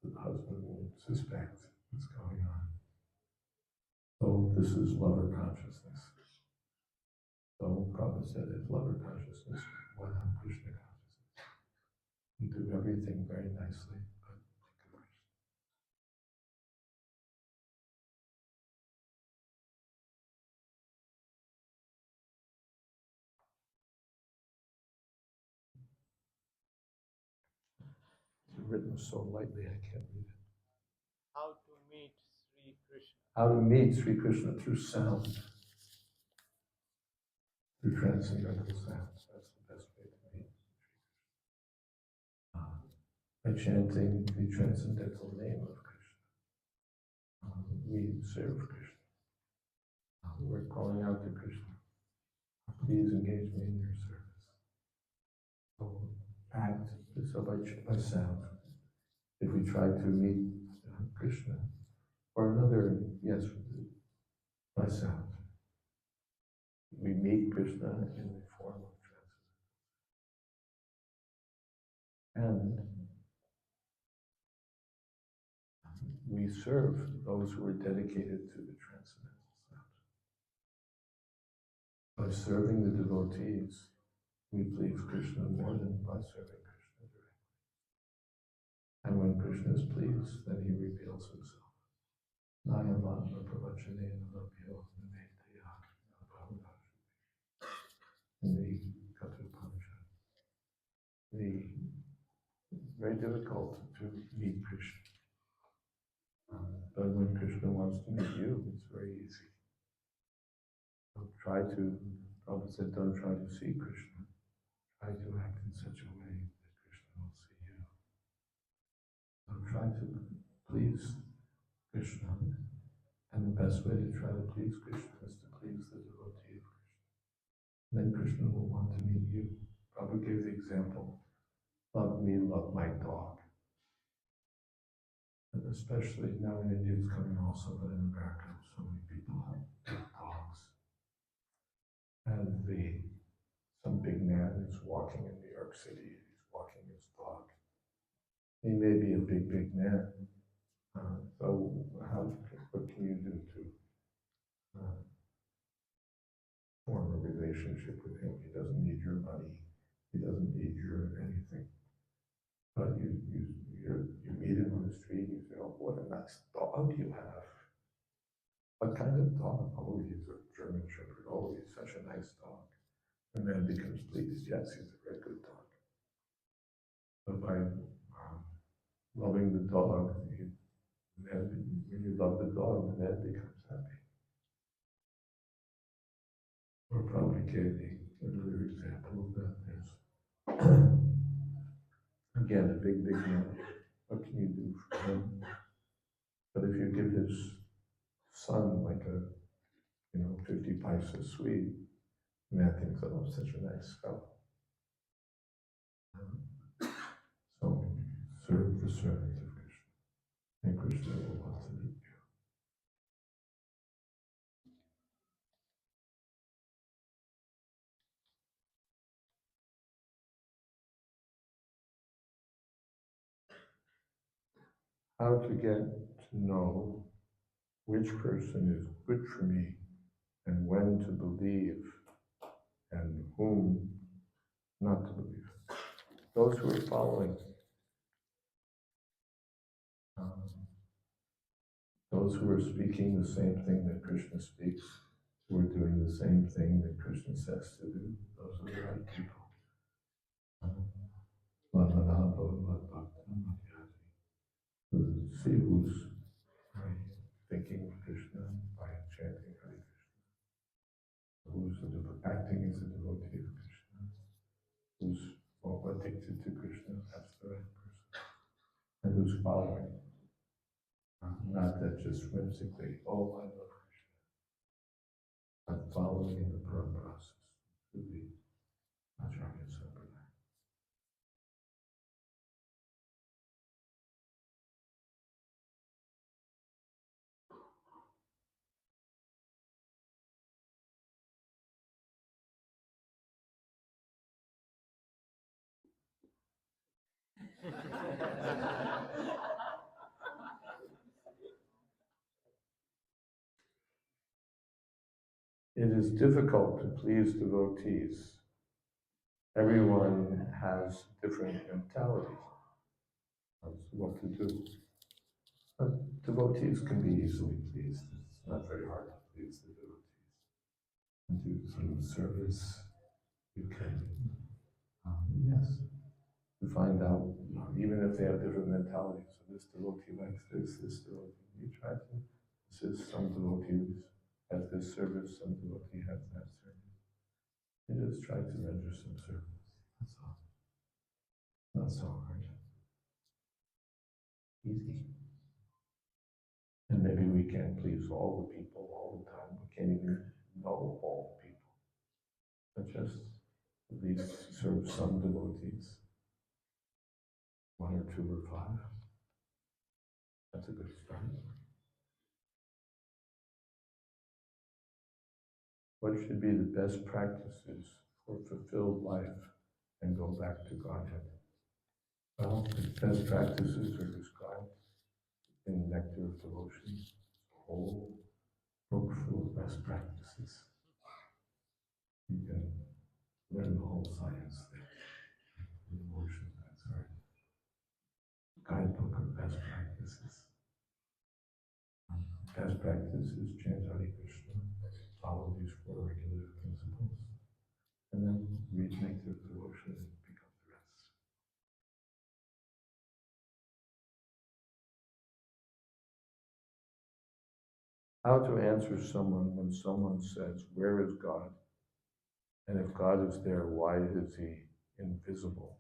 The husband won't suspect what's going on. So this is lover consciousness. So Prabhupada said, if lover consciousness, why not Krishna consciousness? And do everything very nicely, but think of Krishna. It's written so lightly, I can't read it. How to meet Sri Krishna. How to meet Sri Krishna through sound, through transcendental sound. That's the best way to meet Sri Krishna. By chanting the transcendental name of Krishna, we serve Krishna. We're calling out to Krishna. Please engage me in your service. So act by sound. If we try to meet Krishna, or another, yes, by sound. We meet Krishna in the form of transcendental. And we serve those who are dedicated to the transcendental sound. By serving the devotees, we please Krishna more than by serving Krishna directly. And when Krishna is pleased, then he reveals himself. Nayamatma pravachanena labhyo nimetaya bhavadashi. In the Kathopanishad. Very difficult to meet Krishna. But when Krishna wants to meet you, it's very easy. Don't try to, Prabhupada said, don't try to see Krishna. Try to act in such a way that Krishna will see you. So try to please Krishna. And the best way to try to please Krishna is to please the devotee of Krishna. Then Krishna will want to meet you. Prabhupada gave the example, love me, love my dog. And especially now in India, it's coming also, but in America, so many people have dogs. And some big man is walking in New York City, and he's walking his dog. He may be a big, big man. So what can you do to form a relationship with him? He doesn't need your money. He doesn't need your anything. But you meet him on the street, you say, oh, what a nice dog you have. What kind of dog? Oh, he's a German Shepherd. Oh, he's such a nice dog. The man becomes pleased. Yes, he's a very good dog. But by loving the dog, when you love the dog, the man becomes happy. Or probably gave another example of that. There's again a big man. What can you do for him? But if you give his son like a 50 paisa sweet, the man thinks, oh, such a nice fellow. So serve the servant of Krishna, and Krishna will want to meet you. How to get to know which person is good for me and when to believe and whom not to believe. Those who are following, those who are speaking the same thing that Krishna speaks, who are doing the same thing that Krishna says to do, those are the right people. To see who's thinking of Krishna by chanting Hare Krishna, who's acting as a devotee of Krishna, who's addicted to Krishna, that's the right person, and who's following. Not that just whimsically, oh, I love Krishna, but following in the process to the Acharya Sampradaya. It is difficult to please devotees. Everyone has different mentalities as to what to do. But devotees can be easily pleased. It's not very hard to please the devotees. And through service, you can, yes, to find out, even if they have different mentalities. So this devotee likes this devotee. You try to assist some devotees has this service, some devotee has that service. You just try to render some service. That's all. Not so hard. Easy. And maybe we can't please all the people all the time. We can't even know all the people. But just at least serve some devotees. 1 or 2 or 5. That's a good start. What should be the best practices for fulfilled life and go back to Godhead? Well, the best practices are described in Nectar of Devotion, a whole book full of best practices. You can learn the whole science there. Devotion, that's our guidebook of best practices. Best practices, chant Hare Krishna, follow these 4 regular principles, and then read Nectar of Devotion and pick up the rest. How to answer someone when someone says, "Where is God?" And if God is there, why is he invisible?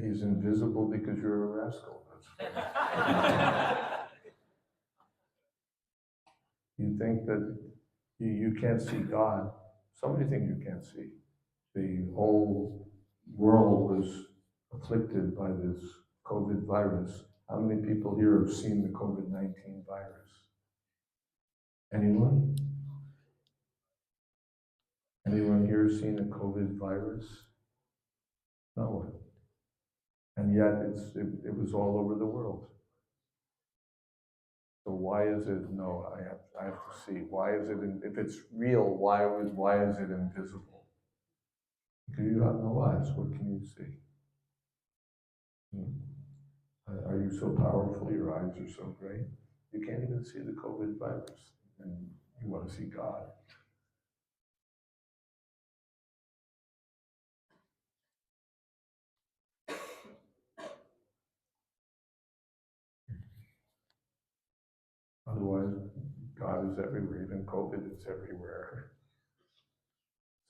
He's invisible because you're a rascal. You think that you can't see God. So many things you can't see. The whole world was afflicted by this COVID virus. How many people here have seen the COVID-19 virus? Anyone? Anyone here seen a COVID virus? No one. And yet it was all over the world. So why is it, no, I have to see, why is it, if it's real, why is it invisible? Because you have no eyes, what can you see? Are you so powerful, your eyes are so great? You can't even see the COVID virus, and you want to see God. Otherwise, God is everywhere, even COVID is everywhere.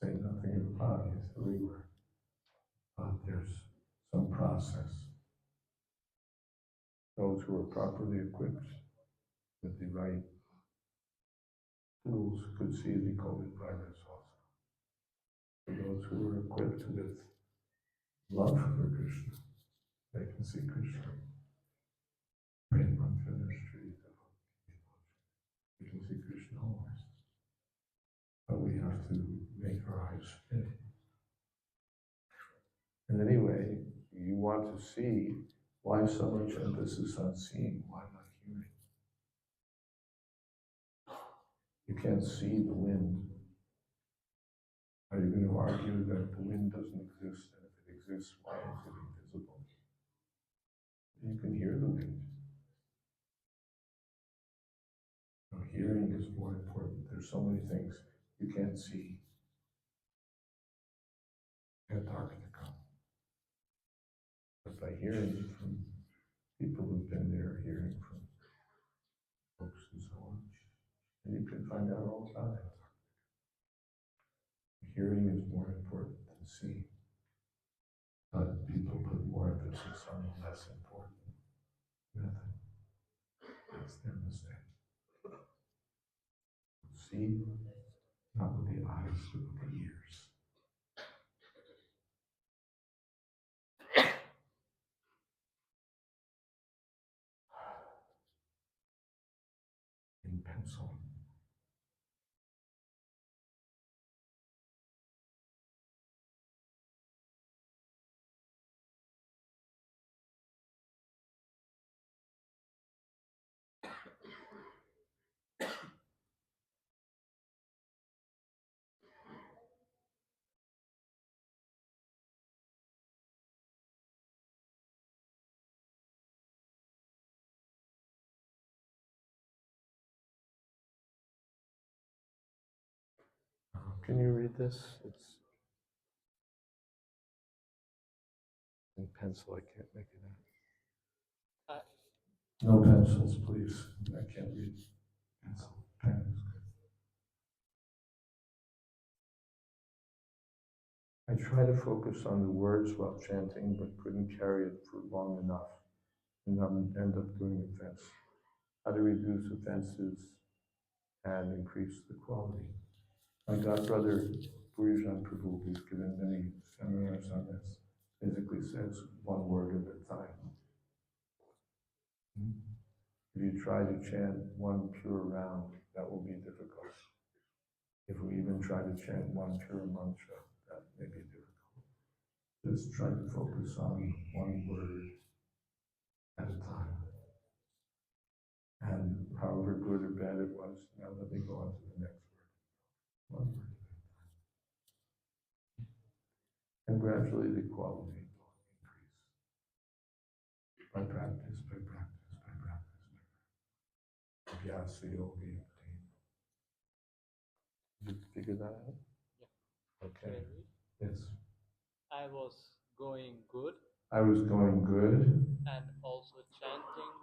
Say nothing about it, he's everywhere. But there's some process. Those who are properly equipped with the right tools could see the COVID virus also. For those who are equipped with love for Krishna, they can see Krishna. Prema Chemistry, we can see Krishna always. But we have to make our eyes fit. And anyway, you want to see Why so much emphasis on seeing? Why not hearing? You can't see the wind. Are you going to argue that the wind doesn't exist? And if it exists, why is it invisible? You can hear the wind. So hearing is more important. There's so many things you can't see. Antarctica. But by hearing from people who've been there, hearing from folks and so on, and you can find out all about it. Hearing is more important than seeing. But people put more emphasis on the less important method. That's their mistake. See, not with the eyes, but with the ears. In pencil. Can you read this? It's in pencil, I can't make it out. No pencils, please. I can't read pencil. Pen is good. I try to focus on the words while chanting, but couldn't carry it for long enough, and end up doing offense. How to reduce offenses and increase the quality. My godbrother, Purijan Prabhu, who's given many seminars on this, basically says one word at a time. If you try to chant one pure round, that will be difficult. If we even try to chant one pure mantra, that may be difficult. Just try to focus on one word at a time. And however good or bad it was, now let me go on to the next word. One word at a time. And gradually the quality will increase. By practice, by practice, by practice, by practice. Abhyasa yoga yukti. Did you figure that out? Yeah. Okay. Yes. I was going good. I was going good. And also chanting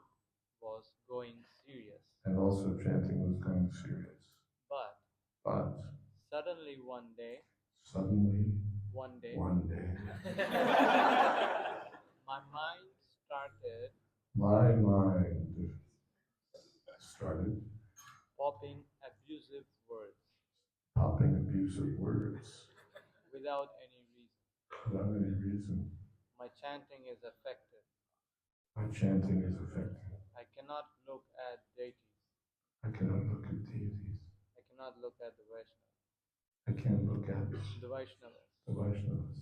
was going serious. And also chanting was going serious. But suddenly one day, one day, my mind started popping abusive words popping abusive words without any reason. without any reason. My chanting is affected. My chanting is affected. I cannot look at deities. I cannot look at deities. I cannot look at the Vaishnavas. I can't look at The Vaishnavas. the Vaishnavas.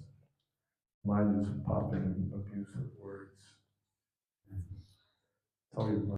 Mine is popping abusive words. Tell your